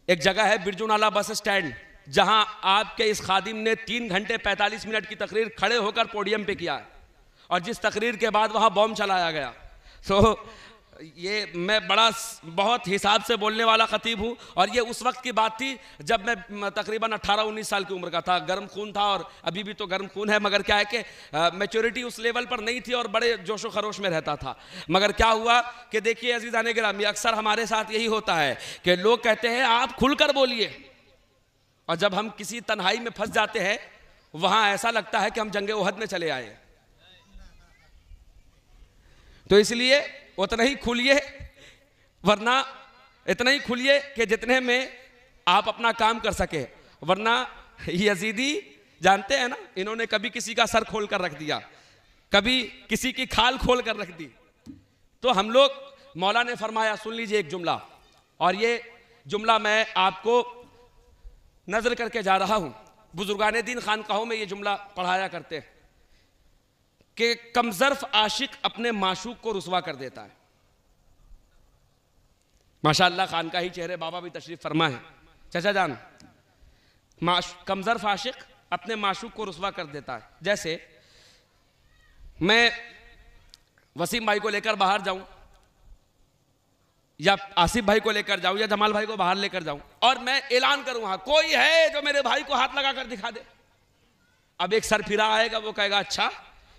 [SPEAKER 1] एक जगह है बिरजूनाला बस स्टैंड, जहां आपके इस खादिम ने 3 घंटे 45 मिनट की तकरीर खड़े होकर पोडियम पे किया है, और जिस तकरीर के बाद वहां बॉम्ब चलाया गया। तो ये मैं बहुत हिसाब से बोलने वाला खतीब हूँ। और ये उस वक्त की बात थी जब मैं तकरीबन 18-19 साल की उम्र का था, गर्म खून था, और अभी भी तो गर्म खून है, मगर क्या है कि मैच्योरिटी उस लेवल पर नहीं थी और बड़े जोशो खरोश में रहता था। मगर क्या हुआ कि देखिए अज़ीज़ान गिरामी, अक्सर हमारे साथ यही होता है कि लोग कहते हैं आप खुलकर बोलिए, और जब हम किसी तन्हाई में फंस जाते हैं वहां ऐसा लगता है कि हम जंगे उहद में चले आए। तो इसलिए उतना ही खुलिए, वरना इतना ही खुलिए कि जितने में आप अपना काम कर सके। वरना यजीदी जानते हैं ना, इन्होंने कभी किसी का सर खोल कर रख दिया, कभी किसी की खाल खोल कर रख दी। तो हम लोग, मौला ने फरमाया, सुन लीजिए एक जुमला, और ये जुमला मैं आपको नजर करके जा रहा हूं। बुजुर्गाने दीन खानकाहों में ये जुमला पढ़ाया करते हैं कि कमजर्फ आशिक अपने माशूक को रुसवा कर देता है। माशाअल्लाह खानकाही चेहरे बाबा भी तशरीफ फरमा है। चाचा जान, कमजर्फ आशिक अपने माशूक को रुसवा कर देता है। जैसे मैं वसीम भाई को लेकर बाहर जाऊं, या आसिफ भाई को लेकर जाऊं, या जमाल भाई को बाहर लेकर जाऊं, और मैं ऐलान करूं हाँ कोई है जो मेरे भाई को हाथ लगाकर दिखा दे। अब एक सर फिरा आएगा, वो कहेगा अच्छा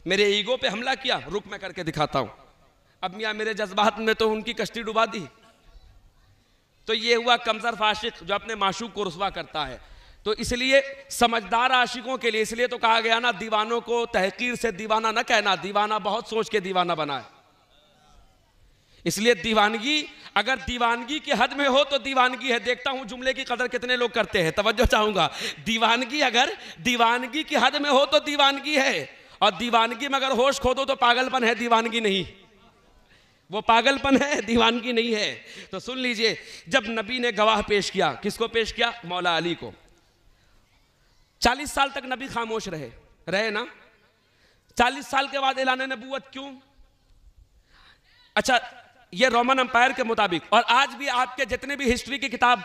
[SPEAKER 1] मेरे ईगो पे हमला किया, रुक मैं करके दिखाता हूं। अब मियां मेरे जज्बात में तो उनकी कश्ती डुबा दी। तो ये हुआ कमजर आशिक जो अपने माशूक को रुसवा करता है। तो इसलिए समझदार आशिकों के लिए इसलिए तो कहा गया ना, दीवानों को तहकीर से दीवाना न कहना, दीवाना बहुत सोच के दीवाना बना है। इसलिए दीवानगी, अगर दीवानगी की हद में हो तो दीवानगी है। देखता हूं जुमले की कदर कितने लोग करते हैं, तवज्जो चाहूंगा। दीवानगी अगर दीवानगी की हद में हो तो दीवानगी है, और दीवानगी में अगर होश खो दो तो पागलपन है, दीवानगी नहीं। वो पागलपन है, दीवानगी नहीं है। तो सुन लीजिए, जब नबी ने गवाह पेश किया, किसको पेश किया? मौला अली को। 40 साल तक नबी खामोश रहे ना। 40 साल के बाद ऐलान नबूवत क्यों? अच्छा, ये रोमन अंपायर के मुताबिक, और आज भी आपके जितने भी हिस्ट्री की किताब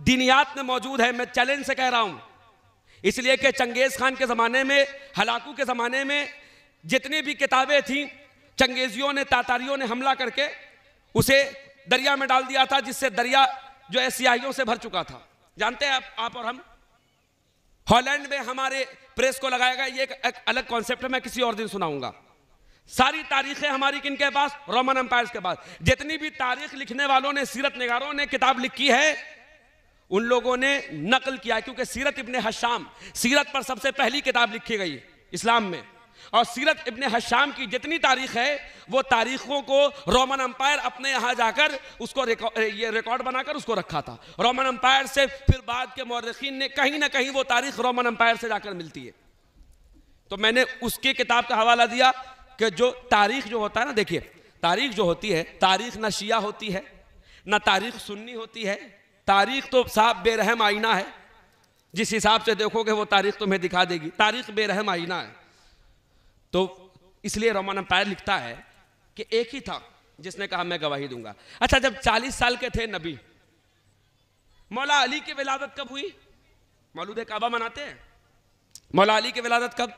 [SPEAKER 1] दीनियात में मौजूद है, मैं चैलेंज से कह रहा हूं, इसलिए कि चंगेज खान के जमाने में, हलाकू के जमाने में जितनी भी किताबें थी, चंगेजियों ने, तातारियों ने हमला करके उसे दरिया में डाल दिया था, जिससे दरिया जो है सियाहियों से भर चुका था। जानते हैं आप और हम। हॉलैंड में हमारे प्रेस को लगाया गया, ये एक अलग कॉन्सेप्ट है, मैं किसी और दिन सुनाऊंगा। सारी तारीखें हमारी किनके पास? रोमन एम्पायर के पास। जितनी भी तारीख लिखने वालों ने, सीरत निगारों ने किताब लिखी है, उन लोगों ने नकल किया, क्योंकि सीरत इब्ने हशाम, सीरत पर सबसे पहली किताब लिखी गई इस्लाम में, और सीरत इब्ने हशाम की जितनी तारीख है, वो तारीखों को रोमन एम्पायर अपने यहाँ जाकर उसको रिकॉर्ड बनाकर उसको रखा था। रोमन एम्पायर से फिर बाद के मौरखीन ने कहीं ना कहीं वो तारीख रोमन एम्पायर से जाकर मिलती है। तो मैंने उसकी किताब का हवाला दिया कि जो तारीख जो होता है ना, देखिए तारीख जो होती है, तारीख ना शिया होती है ना तारीख सुन्नी होती है। तारीख तो साफ बेरहम आईना है, जिस हिसाब से देखोगे वो तारीख तुम्हें दिखा देगी। तारीख बेरहम आईना है। तो इसलिए रोमन एम्पायर लिखता है कि एक ही था जिसने कहा मैं गवाही दूंगा। अच्छा, जब 40 साल के थे नबी, मौला अली की विलादत कब हुई? मौलूद काबा मनाते हैं। मौला अली की विलादत कब?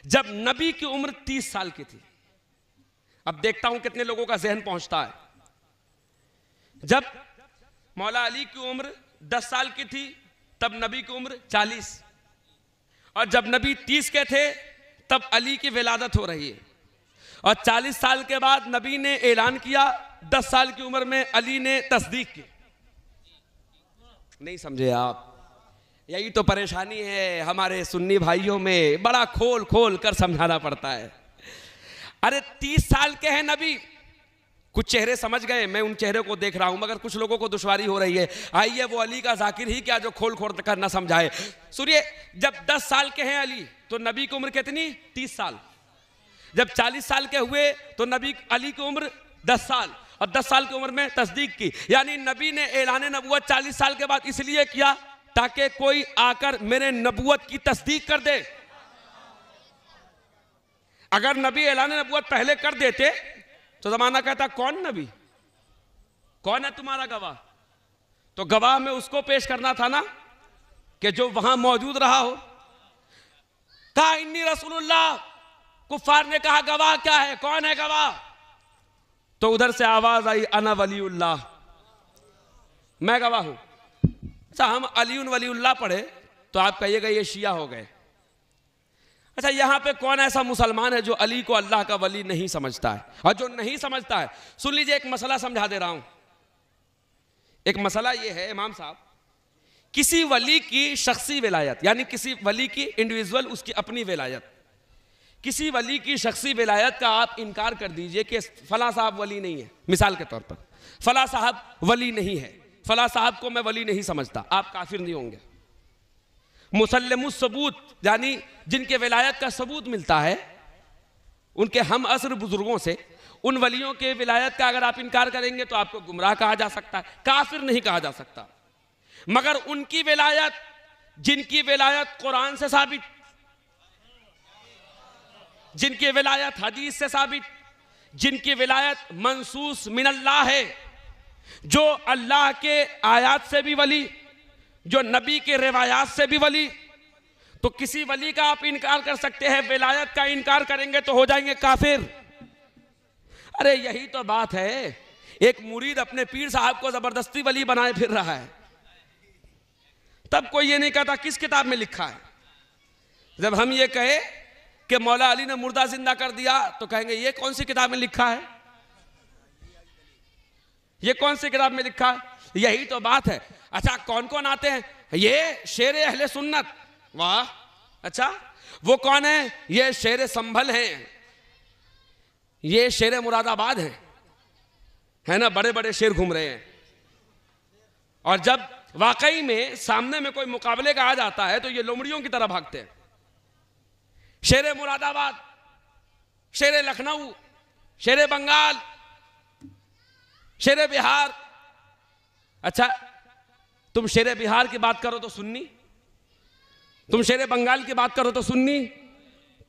[SPEAKER 1] जब नबी की उम्र 30 साल की थी। अब देखता हूं कितने लोगों का जहन पहुंचता है। जब मौला अली की उम्र 10 साल की थी, तब नबी की उम्र 40, और जब नबी 30 के थे तब अली की विलादत हो रही है, और 40 साल के बाद नबी ने ऐलान किया, 10 साल की उम्र में अली ने तस्दीक की। नहीं समझे आप? यही तो परेशानी है हमारे सुन्नी भाइयों में, बड़ा खोल खोल कर समझाना पड़ता है। अरे 30 साल के हैं नबी, कुछ चेहरे समझ गए, मैं उन चेहरे को देख रहा हूं, मगर कुछ लोगों को दुश्वारी हो रही है। आइए वो अली का जाकिर ही क्या जो खोल खोल कर ना समझाए। सुनिए, जब 10 साल के हैं अली, तो नबी की उम्र कितनी? 30 साल। जब 40 साल के हुए तो नबी अली की उम्र 10 साल, और 10 साल की उम्र में तस्दीक की। यानी नबी ने ऐलान नबूवत 40 साल के बाद इसलिए किया ताकि कोई आकर मेरे नबूवत की तस्दीक कर दे। अगर नबी ऐलान नबूवत पहले कर देते तो जमाना कहता कौन नबी, कौन है तुम्हारा गवाह? तो गवाह में उसको पेश करना था ना कि जो वहां मौजूद रहा हो। कहा इन्नी रसूलुल्लाह, कुफार ने कहा गवाह क्या है, कौन है गवाह? तो उधर से आवाज आई अना वलीउल्लाह, मैं गवाह हूं। अच्छा, हम अलीउन वलीउल्लाह पढ़े तो आप कहिएगा ये शिया हो गए। अच्छा, यहां पे कौन ऐसा मुसलमान है जो अली को अल्लाह का वली नहीं समझता है? और जो नहीं समझता है, सुन लीजिए, एक मसला समझा दे रहा हूं। एक मसला ये है इमाम साहब, किसी वली की शख्सी विलायत, यानी किसी वली की इंडिविजुअल, उसकी अपनी विलायत, किसी वली की शख्सी विलायत का आप इनकार कर दीजिए कि फला साहब वली नहीं है। मिसाल के तौर पर फला साहब वली नहीं है, फला साहब को मैं वली नहीं समझता, आप काफिर नहीं होंगे। मुसल्लमुस सबूत, यानी जिनके विलायत का सबूत मिलता है उनके हम असर बुजुर्गों से, उन वलियों के विलायत का अगर आप इनकार करेंगे तो आपको गुमराह कहा जा सकता है, काफिर नहीं कहा जा सकता। मगर उनकी विलायत, जिनकी विलायत कुरान से साबित, जिनकी विलायत हदीस से साबित, जिनकी विलायत मंसूस मिनल्लाह है, जो अल्लाह के आयात से भी वली, जो नबी के रिवायात से भी वली, तो किसी वली का आप इनकार कर सकते हैं, विलायत का इनकार करेंगे तो हो जाएंगे काफिर। अरे यही तो बात है, एक मुरीद अपने पीर साहब को जबरदस्ती वली बनाए फिर रहा है, तब कोई ये नहीं कहता किस किताब में लिखा है। जब हम ये कहे कि मौला अली ने मुर्दा जिंदा कर दिया तो कहेंगे ये कौन सी किताब में लिखा है, ये कौन सी किताब में लिखा है? यही तो बात है। अच्छा, कौन कौन आते हैं? ये शेर अहले सुन्नत, वाह। अच्छा, वो कौन है? ये शेर संभल हैं, ये शेर मुरादाबाद हैं, है ना, बड़े बड़े शेर घूम रहे हैं। और जब वाकई में सामने में कोई मुकाबले का आ जाता है तो ये लोमड़ियों की तरह भागते हैं। शेर मुरादाबाद, शेर लखनऊ, शेर बंगाल, शेर बिहार। अच्छा, तुम शेर बिहार की बात करो तो सुन्नी, तुम शेर बंगाल की बात करो तो सुन्नी,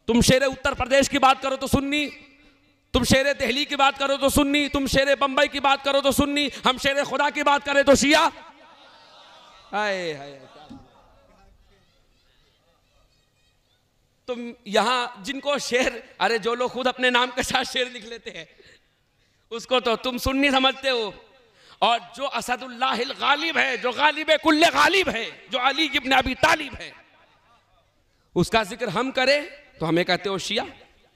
[SPEAKER 1] तुम शेर उत्तर प्रदेश की बात करो तो सुन्नी, तुम शेर दिल्ली की बात करो तो सुन्नी, तुम शेर बंबई की बात करो तो सुन्नी, हम शेर खुदा की बात करें तो शिया। हाय हाय, तुम यहां जिनको शेर, अरे जो लोग खुद अपने नाम के साथ शेर लिख लेते हैं उसको तो तुम सुन्नी समझते हो। और जो असदुल्लाहिल गालिब है, जो गालिब कुल्ले गालिब है, जो अली इब्न अबी तालिब है, उसका जिक्र हम करें तो हमें कहते हो शिया।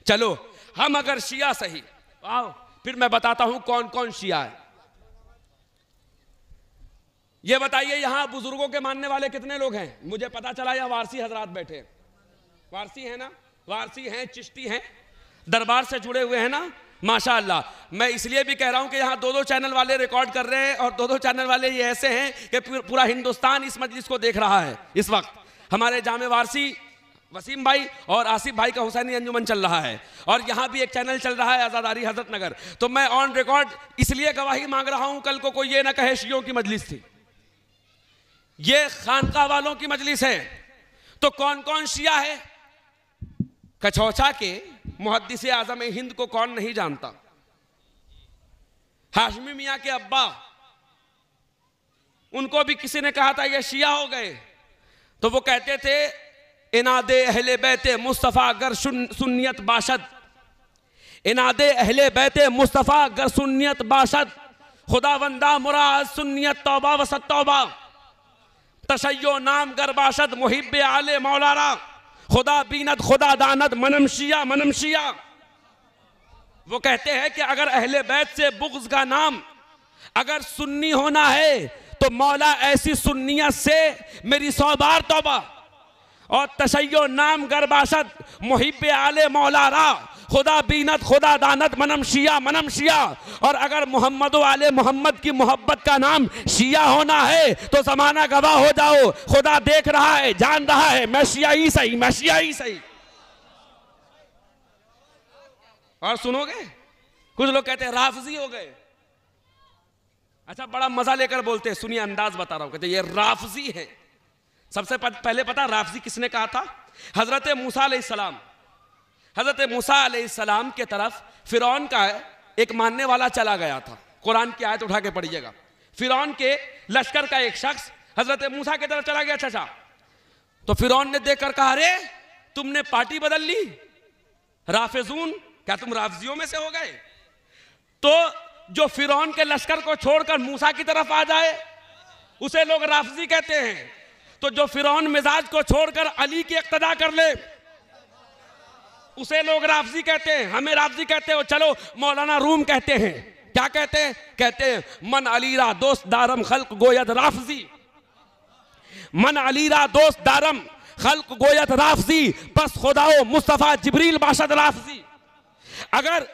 [SPEAKER 1] चलो हम अगर शिया सही, आओ फिर मैं बताता हूं कौन कौन शिया है। ये बताइए यहां बुजुर्गों के मानने वाले कितने लोग हैं? मुझे पता चला यहां वारसी हजरात बैठे। वारसी है ना, वारसी हैं, चिश्ती हैं, दरबार से जुड़े हुए हैं ना, माशाअल्लाह। मैं इसलिए भी कह रहा हूं कि यहाँ दो चैनल वाले रिकॉर्ड कर रहे हैं और दो चैनल वाले ये ऐसे हैं कि पूरा हिंदुस्तान इस मजलिस को देख रहा है। इस वक्त हमारे जामे वारसी वसीम भाई और आसिफ भाई का हुसैनी अंजुमन चल रहा है और यहाँ भी एक चैनल चल रहा है आज़ादारी हजरत नगर। तो मैं ऑन रिकॉर्ड इसलिए गवाही मांग रहा हूं, कल को कोई ये ना कहे शियों की मजलिस थी। ये खानका वालों की मजलिस है। तो कौन कौन शिया है? कछौचा के मुहद्दिस आज़म हिंद को कौन नहीं जानता? हाशमी मियाँ के अब्बा, उनको भी किसी ने कहा था ये शिया हो गए, तो वो कहते थे इनादे अहले बैते मुस्तफ़ा गर सुन्नियत बाशद, इनादे अहले बैते मुस्तफ़ा गर सुन्नियत बाशद, खुदावंदा मुराद सुन्नियत तौबा वसत तौबा, तशय्यो नाम गर बाशद मुहिब्बे आले मौलारा, खुदा बीनत खुदा दानत मनमशिया मनमशिया। वो कहते हैं कि अगर अहले बैत से बुग़्ज़ का नाम अगर सुन्नी होना है तो मौला ऐसी सुन्नियत से मेरी 100 बार तौबा। और तशय्यो नाम गरबाशत मुहिब्बे आले मौलारा, खुदा बीनत खुदा दानत मनमशिया मनमशिया। और अगर मोहम्मद आले मोहम्मद की मोहब्बत का नाम शिया होना है तो ज़माना गवाह हो जाओ, खुदा देख रहा है, जान रहा है, मैं शिया ही सही, मैं शिया ही सही। और सुनोगे कुछ लोग कहते हैं राफजी हो गए। अच्छा, बड़ा मजा लेकर बोलते हैं, सुनिए अंदाज बता रहा हूं। कहते ये राफजी है। सबसे पहले पता राफजी किसने कहा था? हजरत मूसा अलैहिस्सलाम। हजरत मूसा अलैहिस्सलाम के तरफ फिरौन का एक मानने वाला चला गया था। कुरान की आयत उठा के पढ़िएगा। फिरौन के लश्कर का एक शख्स हजरत मूसा की तरफ चला गया। चाचा, तो फिरौन ने देखकर कहा, अरे तुमने पार्टी बदल ली, राफिजून, क्या तुम राफजियों में से हो गए? तो जो फिरौन के लश्कर को छोड़कर मूसा की तरफ आ जाए उसे लोग राफजी कहते हैं। तो जो फिरौन मिजाज को छोड़कर अली की इक्तदा कर ले उसे लोग राफजी कहते हैं। हमें राफजी कहते हो, चलो मौलाना रूम कहते हैं। क्या कहते हैं? कहते हैं मन अलीरा दोस्त दारम खल्क गोयत राफजी, मन अलीरा दोस्त दारम खल्क गोयत राफजी, बस खुदाओ मुस्तफ़ा जिब्रील बाशद राफजी। अगर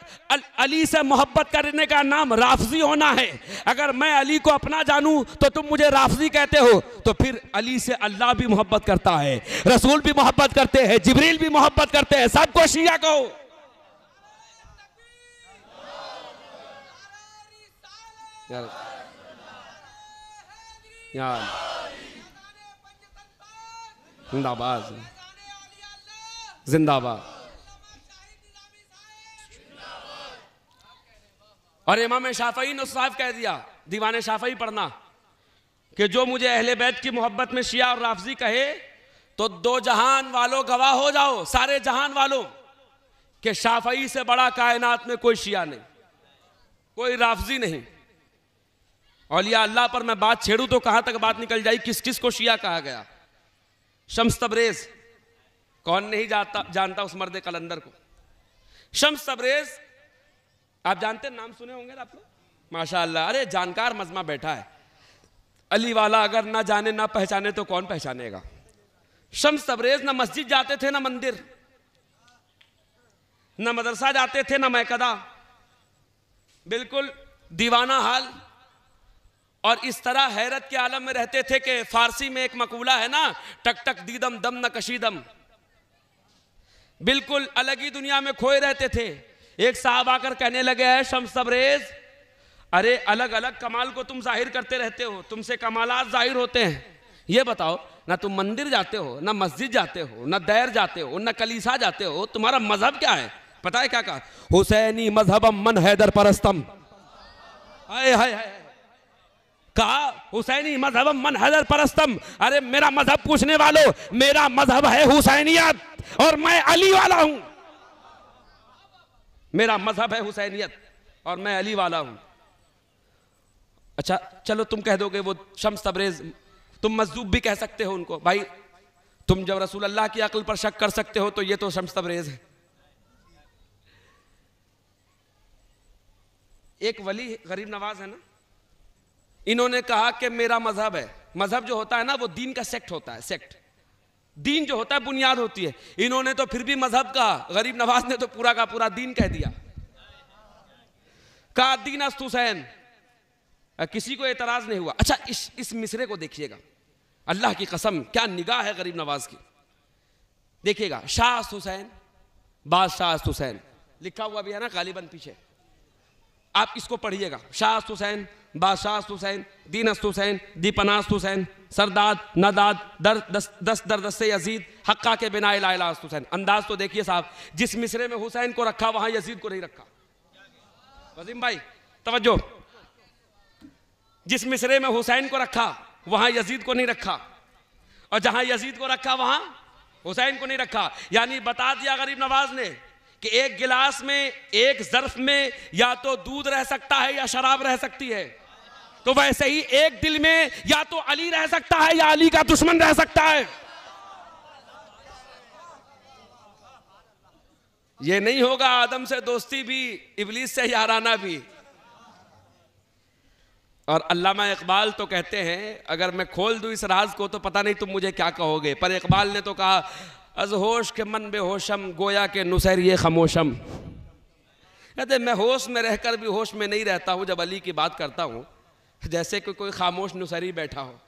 [SPEAKER 1] अली से मोहब्बत करने का नाम राफजी होना है, अगर मैं अली को अपना जानूं तो तुम मुझे राफजी कहते हो, तो फिर अली से अल्लाह भी मोहब्बत करता है, रसूल भी मोहब्बत करते हैं, जिब्रील भी मोहब्बत करते हैं, सबको शिया कहो। यार जिंदाबाद जिंदाबाद। और इमाम शाफई ने साफ कह दिया, दीवाने शाफई पढ़ना, कि जो मुझे अहले बैत की मोहब्बत में शिया और राफजी कहे तो दो जहान वालों गवाह हो जाओ, सारे जहान वालों, कि शाफई से बड़ा कायनात में कोई शिया नहीं, कोई राफजी नहीं। औलिया अल्लाह पर मैं बात छेड़ूं तो कहां तक बात निकल जाए, किस किस को शिया कहा गया। शम्स तबरेज, कौन नहीं जानता उस मर्द कलंदर को। शम्स तबरेज आप जानते, नाम सुने होंगे आप लोग, माशाअल्लाह। अरे जानकार मजमा बैठा है। अली वाला अगर ना जाने ना पहचाने तो कौन पहचानेगा। शम्स तबरेज ना मस्जिद जाते थे, ना मंदिर, ना मदरसा जाते थे, ना मैकदा, बिल्कुल दीवाना हाल। और इस तरह हैरत के आलम में रहते थे कि फारसी में एक मकूला है ना, टक टक दीदम दम न कशीदम, बिल्कुल अलग ही दुनिया में खोए रहते थे। एक साहब आकर कहने लगे, है शम्स तबरेज, अरे अलग अलग कमाल को तुम जाहिर करते रहते हो, तुमसे कमालात जाहिर होते हैं, ये बताओ ना तुम मंदिर जाते हो, ना मस्जिद जाते हो, ना दैर जाते हो, ना कलीसा जाते हो, तुम्हारा मजहब क्या है? पता है क्या कहा? हुसैनी मजहबम मन हैदर परस्तम। हाय हाय हाय, कहा हुसैनी मजहबम मन हैदर परस्तम। अरे मेरा मजहब पूछने वालों, मेरा मजहब है हुसैनियत और मैं अली वाला हूं। मेरा मजहब है हुसैनियत और मैं अली वाला हूं। अच्छा चलो तुम कह दोगे वो शम्स तबरेज, तुम मजदूब भी कह सकते हो उनको, भाई तुम जब रसूल अल्लाह की अक्ल पर शक कर सकते हो तो ये तो शम्स तबरेज है। एक वली गरीब नवाज है ना, इन्होंने कहा कि मेरा मजहब है। मजहब जो होता है ना वो दीन का सेक्ट होता है, सेक्ट। दीन जो होता है बुनियाद होती है। इन्होंने तो फिर भी मजहब कहा, गरीब नवाज ने तो पूरा का पूरा दीन कह दिया। कहा दीन अस्त हुसैन, किसी को एतराज नहीं हुआ। अच्छा इस मिसरे को देखिएगा, अल्लाह की कसम क्या निगाह है गरीब नवाज की। देखिएगा, शाह अस्त हुसैन, बादशाह अस्त हुसैन लिखा हुआ भी है ना गालिबन पीछे, आप इसको पढ़िएगा। शाह अस्त हुसैन, बादशाह अस्त हुसैन, दीन अस्त हुसैन, दीपना अस्त हुसैन, सरदाद नदाद दर दस दरदस्त यजीद, हक्का के बिना इला अस्त हुसैन। अंदाज तो देखिए साहब, जिस मिसरे में हुसैन को रखा वहां यजीद को नहीं रखा। वजीम भाई तवज्जो, जिस मिसरे में हुसैन को रखा वहां यजीद को नहीं रखा, और जहां यजीद को रखा वहां हुसैन को नहीं रखा। यानी बता दिया गरीब नवाज ने कि एक गिलास में, एक ज़र्फ में या तो दूध रह सकता है या शराब रह सकती है, तो वैसे ही एक दिल में या तो अली रह सकता है या अली का दुश्मन रह सकता है। ये नहीं होगा आदम से दोस्ती भी, इब्लीस से याराना भी। और अल्लामा इकबाल तो कहते हैं, अगर मैं खोल दूं इस राज को तो पता नहीं तुम मुझे क्या कहोगे, पर इकबाल ने तो कहा, अज होश के मन बेहोशम गोया के नुसैरिये खामोशम। कहते मैं होश में रहकर भी होश में नहीं रहता हूं जब अली की बात करता हूं, जैसे कि कोई खामोश नुसैरी बैठा हो।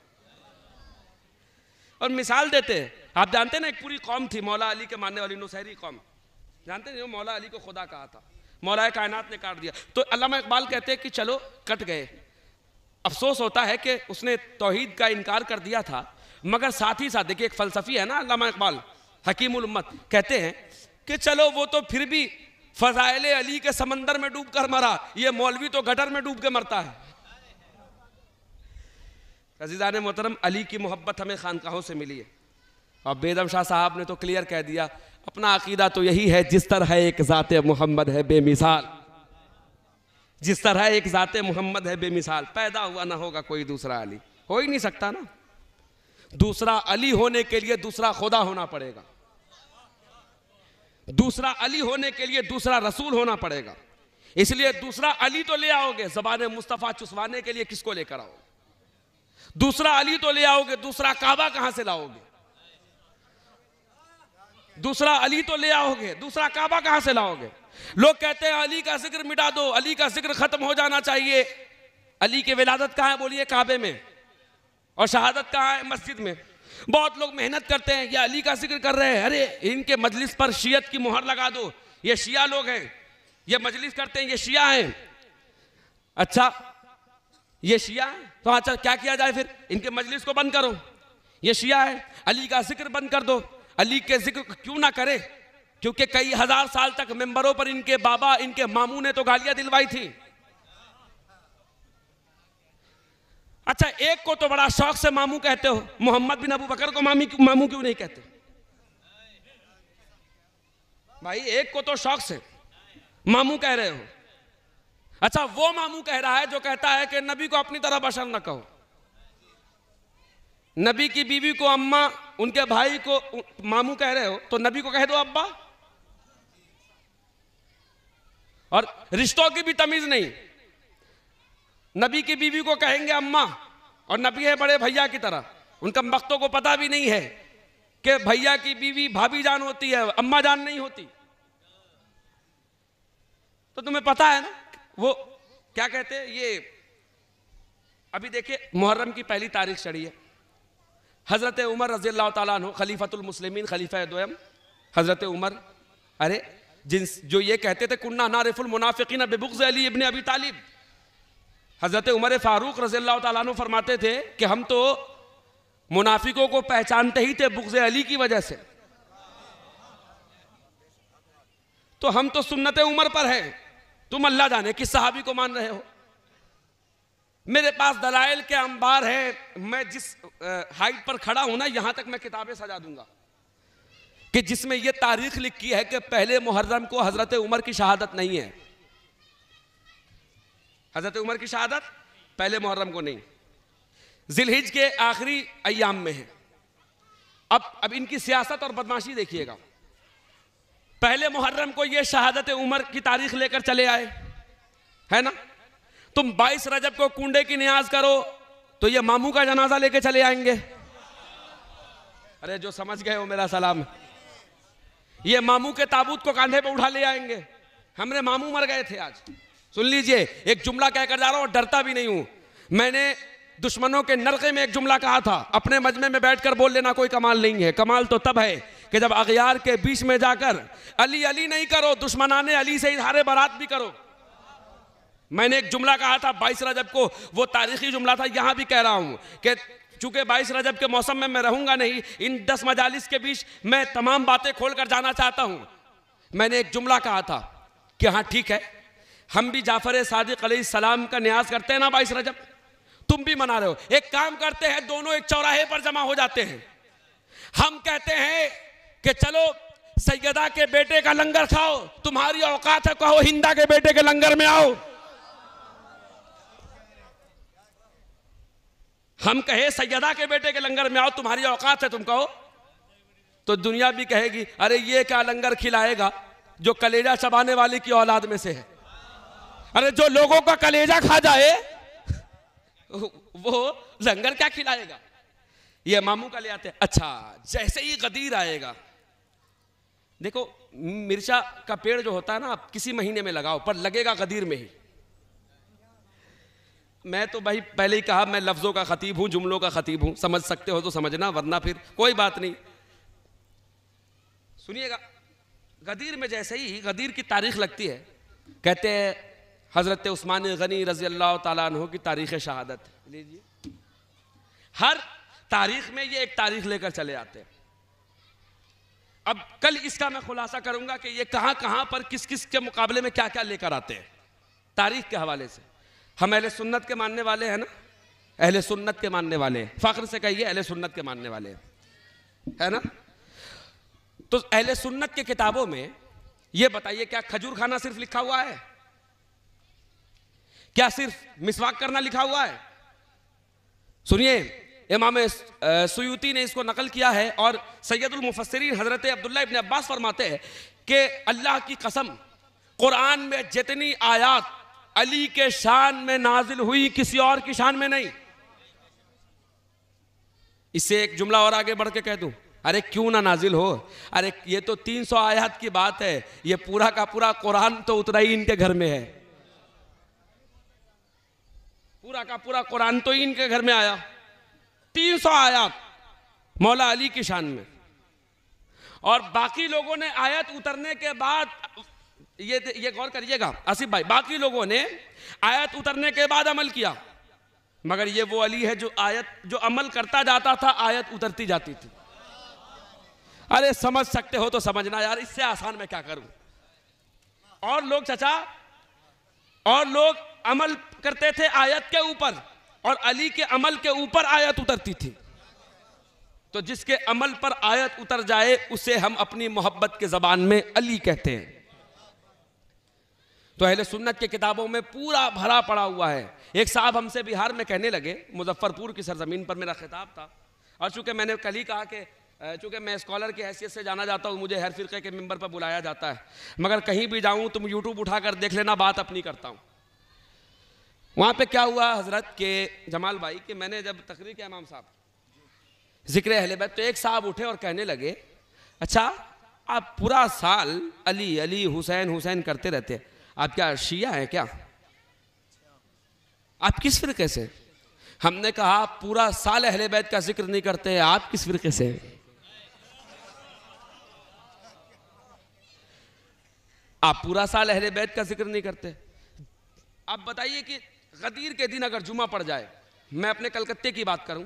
[SPEAKER 1] और मिसाल देते हैं, आप जानते हैं ना एक पूरी कौम थी मौला अली के मानने वाली, नुसैरी कौम, जानते हैं, मौला अली को खुदा कहा था, मौला कायनात ने काट दिया। तो अल्लामा इकबाल कहते हैं कि चलो कट गए। अफसोस होता है कि उसने तौहीद का इनकार कर दिया था, मगर साथ ही साथ देखिए एक फलसफी है ना अल्लामा इकबाल हकीमुल उम्मत, कहते हैं कि चलो वो तो फिर भी फजाइले अली के समंदर में डूब कर मरा, ये मौलवी तो गटर में डूब के मरता है। अज़ीज़ान मोहतरम, अली की मोहब्बत हमें खानकाहों से मिली है, और बेदम शाह साहब ने तो क्लियर कह दिया, अपना अकीदा तो यही है, जिस तरह एक ज़ाते मोहम्मद है बेमिसाल, जिस तरह एक ज़ाते मोहम्मद है बेमिसाल, पैदा हुआ ना होगा कोई दूसरा अली, हो ही नहीं सकता ना। दूसरा अली होने के लिए दूसरा खुदा होना पड़ेगा, दूसरा अली होने के लिए दूसरा रसूल होना पड़ेगा। इसलिए दूसरा अली तो ले आओगे, ज़बान मुस्तफ़ा चुसवाने के लिए किसको लेकर आओगे? दूसरा अली तो ले आओगे, दूसरा काबा कहां से लाओगे? दूसरा अली तो ले आओगे, दूसरा काबा कहां से लाओगे? लोग कहते हैं अली का जिक्र मिटा दो, अली का जिक्र खत्म हो जाना चाहिए। अली की विलादत कहां है बोलिए? काबे में। और शहादत कहां है? मस्जिद में। बहुत लोग मेहनत करते हैं, ये अली का जिक्र कर रहे हैं, अरे इनके मजलिस पर शियत की मोहर लगा दो, ये शिया लोग हैं, ये मजलिस करते हैं, ये शिया हैं। अच्छा ये शिया है तो अच्छा क्या किया जाए फिर? इनके मजलिस को बंद करो, ये शिया है, अली का जिक्र बंद कर दो। अली के जिक्र क्यों ना करे? क्योंकि कई हजार साल तक मेंबरों पर इनके बाबा, इनके मामू ने तो गालियां दिलवाई थी। अच्छा एक को तो बड़ा शौक से मामू कहते हो, मोहम्मद बिन अबू बकर को मामू क्यों नहीं कहते? भाई एक को तो शौक से मामू कह रहे हो। अच्छा वो मामू कह रहा है जो कहता है कि नबी को अपनी तरह बशर न कहो, नबी की बीवी को अम्मा, उनके भाई को मामू कह रहे हो तो नबी को कह दो अब्बा। और रिश्तों की भी तमीज नहीं, नबी की बीवी को कहेंगे अम्मा, और नबी है बड़े भैया की तरह, उनका वक्तों को पता भी नहीं है कि भैया की बीवी भाभी जान होती है, अम्मा जान नहीं होती। तो तुम्हें पता है ना वो क्या कहते हैं ये, अभी देखिए मुहर्रम की पहली तारीख चढ़ी है, हजरत उमर रजी अल्लाह ताला अन्हु खलीफतुल मुस्लिमीन, खलीफा दोयम हजरत उमर, अरे जो ये कहते थे कुन्ना नारिफुल मुनाफिकीन बिबुग़्ज़ अली इब्न अबी तालिब, हजरत उमर फारूक रजी अल्लाह ताला अन्हु फरमाते थे कि हम तो मुनाफिकों को पहचानते ही थे बुग़्ज़ अली की वजह से, तो हम तो सुन्नत उमर पर हैं, तुम अल्लाह जाने किस सहाबी को मान रहे हो। मेरे पास दलाइल के अंबार है, मैं जिस हाइट पर खड़ा हूं ना यहां तक मैं किताबें सजा दूंगा कि जिसमें यह तारीख लिखी है कि पहले मुहर्रम को हजरत उमर की शहादत नहीं है, हजरत उमर की शहादत पहले मुहर्रम को नहीं, जिलहिज के आखिरी अय्याम में है। अब इनकी सियासत और बदमाशी देखिएगा, पहले मुहर्रम को यह शहादत उमर की तारीख लेकर चले आए, है ना। तुम 22 रजब को कुंडे की नियाज करो तो ये मामू का जनाजा लेके चले आएंगे। अरे जो समझ गए हो मेरा सलाम। ये मामू के ताबूत को कांधे पे उठा ले आएंगे। हमरे मामू मर गए थे आज। सुन लीजिए, एक जुमला कहकर जा रहा हूं, डरता भी नहीं हूं। मैंने दुश्मनों के नरके में एक जुमला कहा था, अपने मजमे में बैठकर बोल लेना कोई कमाल नहीं है। कमाल तो तब है कि जब अगयार के बीच में जाकर अली अली नहीं करो, दुश्मनाने अली से इजहार बारात भी करो। मैंने एक जुमला कहा था 22 रजब को, वो तारीखी जुमला था, यहां भी कह रहा हूं कि चूंकि 22 रजब के मौसम में मैं रहूंगा नहीं, इन 10 मजालिस के बीच मैं तमाम बातें खोलकर जाना चाहता हूं। मैंने एक जुमला कहा था कि हाँ ठीक है, हम भी जाफर सादिक अलैहिस्सलाम का न्याज करते हैं ना 22 रजब, तुम भी मना रहे हो। एक काम करते हैं, दोनों एक चौराहे पर जमा हो जाते हैं। हम कहते हैं कि चलो सैयदा के बेटे का लंगर खाओ, तुम्हारी औकात है, कहो हिंदा के बेटे के लंगर में आओ। हम कहे सैयदा के बेटे के लंगर में आओ, तुम्हारी औकात है, तुम कहो, तो दुनिया भी कहेगी अरे ये क्या लंगर खिलाएगा जो कलेजा चबाने वाली की औलाद में से है। अरे जो लोगों का कलेजा खा जाए वो लंगर क्या खिलाएगा। ये मामू का ले आते हैं। अच्छा, जैसे ही गदीर आएगा, देखो मिर्चा का पेड़ जो होता है ना, आप किसी महीने में लगाओ पर लगेगा गदीर में ही। मैं तो भाई पहले ही कहा, मैं लफ्जों का खतीब हूं, जुमलों का खतीब हूं, समझ सकते हो तो समझना, वरना फिर कोई बात नहीं। सुनिएगा, गदीर में जैसे ही गदीर की तारीख लगती है, कहते हैं हजरत उस्मान गनी रजी अल्लाह ताला अन्हु की तारीख शहादत लीजिए। हर तारीख में ये एक तारीख लेकर चले आते हैं। अब कल इसका मैं खुलासा करूंगा कि ये कहां कहां पर किस किस के मुकाबले में क्या क्या लेकर आते हैं तारीख के हवाले से। हम अहले सुन्नत के मानने वाले हैं ना, अहले सुन्नत के मानने वाले हैं, फख्र से कहिए अहले सुन्नत के मानने वाले हैं, है ना। तो अहले सुन्नत के किताबों में ये बताइए, क्या खजूर खाना सिर्फ लिखा हुआ है? क्या सिर्फ मिसवाक करना लिखा हुआ है? सुनिए, इमाम सुयूती ने इसको नकल किया है और सैयदुल मुफस्सिरीन हजरत अब्दुल्लाह इब्न अब्बास फरमाते हैं कि अल्लाह की कसम, कुरान में जितनी आयात अली के शान में नाजिल हुई किसी और की शान में नहीं। इससे एक जुमला और आगे बढ़ के कह दूं, अरे क्यों ना नाजिल हो, अरे ये तो 300 आयत की बात है, ये पूरा का पूरा कुरान तो उतरा ही इनके घर में है, पूरा का पूरा कुरान तो इनके घर में आया। 300 आयत मौला अली की शान में, और बाकी लोगों ने आयत उतरने के बाद, ये गौर करिएगा आसिफ भाई, बाकी लोगों ने आयत उतरने के बाद अमल किया, मगर ये वो अली है जो आयत जो अमल करता जाता था, आयत उतरती जाती थी। अरे समझ सकते हो तो समझना यार, इससे आसान मैं क्या करूं। और लोग चाचा, और लोग अमल करते थे आयत के ऊपर, और अली के अमल के ऊपर आयत उतरती थी। तो जिसके अमल पर आयत उतर जाए उसे हम अपनी मोहब्बत के जबान में अली कहते हैं। तो अहले सुन्नत की किताबों में पूरा भरा पड़ा हुआ है। एक साहब हमसे बिहार में कहने लगे, मुजफ्फरपुर की सरजमीन पर मेरा खिताब था, और चूंकि मैंने कल ही कहा कि चूंकि मैं स्कॉलर की हैसियत से जाना जाता हूँ, मुझे हर फिरके के मिंबर पर बुलाया जाता है, मगर कहीं भी जाऊँ तुम यूट्यूब उठाकर देख लेना, बात अपनी करता हूँ। वहाँ पे क्या हुआ हजरत के जमाल भाई, कि मैंने जब तकरीर किया इमाम साहब जिक्र अहले बैत, तो एक साहब उठे और कहने लगे, अच्छा आप पूरा साल अली अली हुसैन हुसैन करते रहते हैं, आप क्या शिया हैं क्या? आप किस फिरके से? हमने कहा पूरा साल अहले बैत का जिक्र नहीं करते, आप किस फिरके से? आप पूरा साल अहले बैत का जिक्र नहीं करते। आप बताइए कि गदीर के दिन अगर जुमा पड़ जाए, मैं अपने कलकत्ते की बात करूं,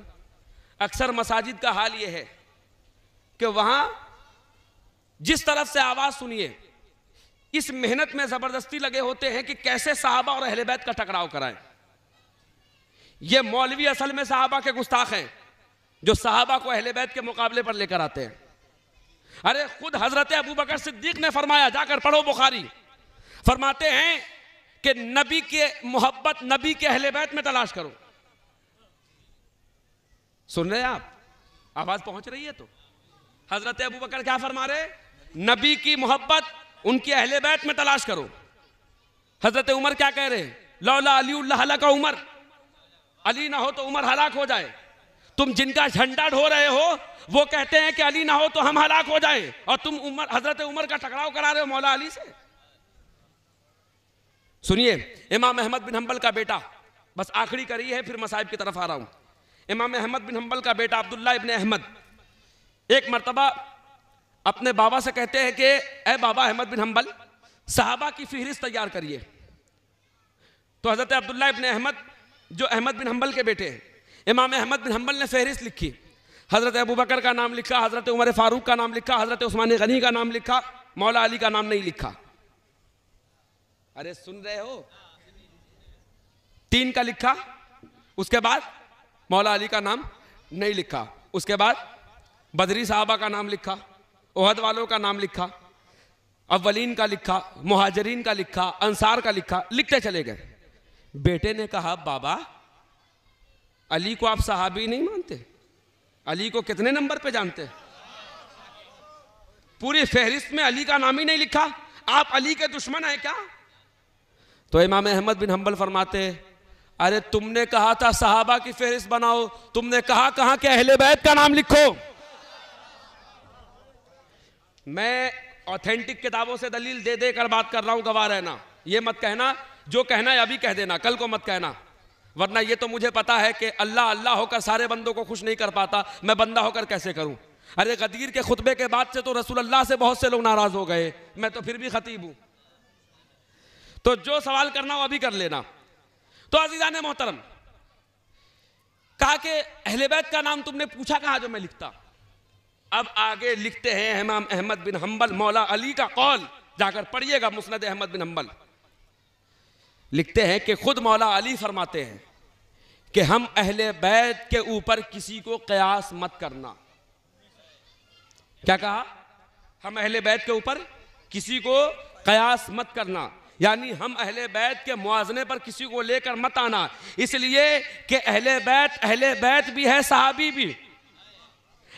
[SPEAKER 1] अक्सर मसाजिद का हाल यह है कि वहां जिस तरफ से आवाज सुनिए, इस मेहनत में जबरदस्ती लगे होते हैं कि कैसे सहाबा और अहले बैत का टकराव कराएं। ये मौलवी असल में सहाबा के गुस्ताख हैं, जो सहाबा को अहले बैत के मुकाबले पर लेकर आते हैं। अरे खुद हजरत अबू बकर सिद्दीक ने फरमाया, जाकर पढ़ो बुखारी, फरमाते हैं कि नबी के मोहब्बत नबी के अहले बैत में तलाश करो। सुन रहे हैं आप? आवाज पहुंच रही है? तो हजरत अबू बकर क्या फरमा रहे? नबी की मोहब्बत उनके अहले बैत में तलाश करो। हजरत उमर क्या कह रहे? लौला अली का उमर, अली ना हो तो उमर हलाक हो जाए। तुम जिनका झंडा ढो रहे हो वो कहते हैं कि अली ना हो तो हम हलाक हो जाए, और तुम हजरत उमर का टकराव करा रहे हो मौला अली से। सुनिए, इमाम अहमद बिन हंबल का बेटा, बस आखिरी करी है फिर मसाइब की तरफ आ रहा हूं। इमाम अहमद बिन हंबल का बेटा अब्दुल्ला इब्न अहमद एक मर्तबा अपने बाबा से कहते हैं कि ए बाबा अहमद बिन हंबल, सहाबा की फहरिस्त तैयार करिए। तो हजरत अब्दुल्ला इब्न अहमद जो अहमद बिन हंबल के बेटे हैं, इमाम अहमद बिन हंबल ने फहरिस्त लिखी। हजरत अबू बकर का नाम लिखा, हजरत उमर फारूक का नाम लिखा, हजरत उस्मान गनी का नाम लिखा, मौला अली का नाम नहीं लिखा। अरे सुन रहे हो? 3 का लिखा, उसके बाद मौला अली का नाम नहीं लिखा, उसके बाद बदरी साहबा का नाम लिखा, ओहद वालों का नाम लिखा, अव्वलीन का लिखा, मुहाजिरीन का लिखा, अंसार का लिखा, लिखते चले गए। बेटे ने कहा बाबा अली को आप सहाबी नहीं मानते? अली को कितने नंबर पे जानते? पूरी फहरिस्त में अली का नाम ही नहीं लिखा, आप अली के दुश्मन हैं क्या? तो इमाम अहमद बिन हंबल फरमाते, अरे तुमने कहा था सहाबा की फहरिस्त बनाओ, तुमने कहा कि अहले बैत का नाम लिखो। मैं ऑथेंटिक किताबों से दलील दे देकर बात कर रहा हूं, गवाह रहना। ये मत कहना, जो कहना है अभी कह देना, कल को मत कहना, वरना ये तो मुझे पता है कि अल्लाह अल्लाह होकर सारे बंदों को खुश नहीं कर पाता, मैं बंदा होकर कैसे करूं। अरे गदीर के खुतबे के बाद से तो रसूल अल्लाह से बहुत से लोग नाराज हो गए, मैं तो फिर भी खतीब हूं। तो जो सवाल करना हो अभी कर लेना। तो अजीजान मोहतरम, कहा कि अहले बैत का नाम तुमने पूछा कहा जो मैं लिखता। अब आगे लिखते हैं इमाम अहमद बिन हंबल, मौला अली का कौल, जाकर पढ़िएगा मुस्नद अहमद बिन हंबल। लिखते हैं कि खुद मौला अली फरमाते हैं कि हम अहले बैत के ऊपर किसी को कयास मत करना। क्या कहा? हम अहले बैत के ऊपर किसी को कयास मत करना, यानी हम अहले बैत के मुआजने पर किसी को लेकर मत आना, इसलिए कि अहले बैत भी है, सहाबी भी।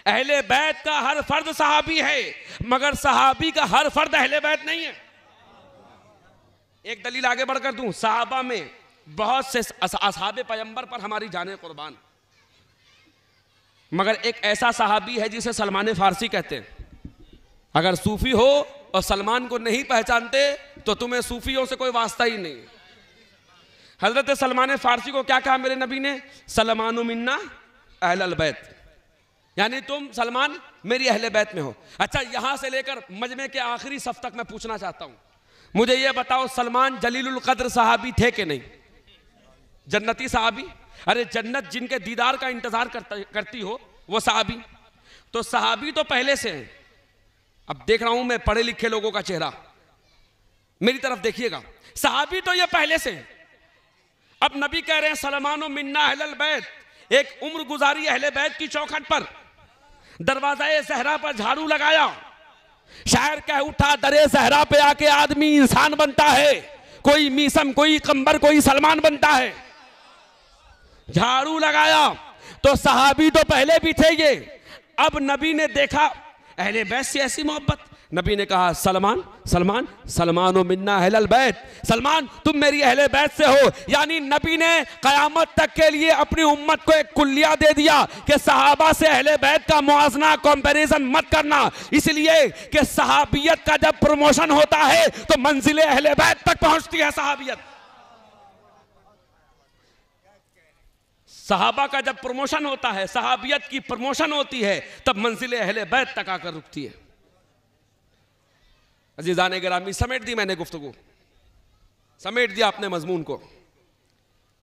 [SPEAKER 1] अहले बैत का हर फर्द सहाबी है, मगर सहाबी का हर फर्द अहले बैत नहीं है। एक दलील आगे बढ़कर दूं, सहाबा में बहुत से असहाबे पैगंबर पर हमारी जाने कुर्बान, मगर एक ऐसा सहाबी है जिसे सलमान फारसी कहते हैं। अगर सूफी हो और सलमान को नहीं पहचानते तो तुम्हें सूफियों से कोई वास्ता ही नहीं। हजरत सलमान फारसी को क्या कहा मेरे नबी ने? सलमान मिन्ना अहलल बैत, यानी तुम सलमान मेरी अहले बैत में हो। अच्छा, यहां से लेकर मजमे के आखिरी सफ तक मैं पूछना चाहता हूं, मुझे यह बताओ सलमान जलीलुल कद्र सहाबी थे कि नहीं? जन्नती सहाबी? अरे जन्नत जिनके दीदार का इंतजार करती हो वो सहाबी। तो सहाबी तो पहले से हैं। अब देख रहा हूं मैं पढ़े लिखे लोगों का चेहरा, मेरी तरफ देखिएगा। सहाबी तो ये पहले से हैं। अब नबी कह रहे हैं सलमानो मिन्ना अहलल बैत, एक उम्र गुजारी अहले बैत की चौखट पर, दरवाज़ा ज़हरा पर झाड़ू लगाया। शायर कह उठा दरे ज़हरा पे आके आदमी इंसान बनता है, कोई मीसम कोई कंबर कोई सलमान बनता है। झाड़ू लगाया तो सहाबी तो पहले भी थे ये। अब नबी ने देखा अहले बैत से ऐसी मोहब्बत, नबी ने कहा सलमान सलमान सलमानो मिन्ना अहलल बैत, सलमान तुम मेरी अहले बैत से हो। यानी नबी ने कयामत तक के लिए अपनी उम्मत को एक कुल्लिया दे दिया कि सहाबा से अहले बैत का मुआजना कंपैरिजन मत करना, इसलिए कि सहाबियत का जब प्रमोशन होता है तो मंजिले अहले बैत तक पहुंचती है सहाबियत। सहाबा का जब प्रमोशन होता है, सहाबियत की प्रमोशन होती है, तब मंजिल अहले बैत तक आकर रुकती है। अजीज़ान गिरामी, समेट दी मैंने गुफ्तगू, समेट दिया अपने मजमून को।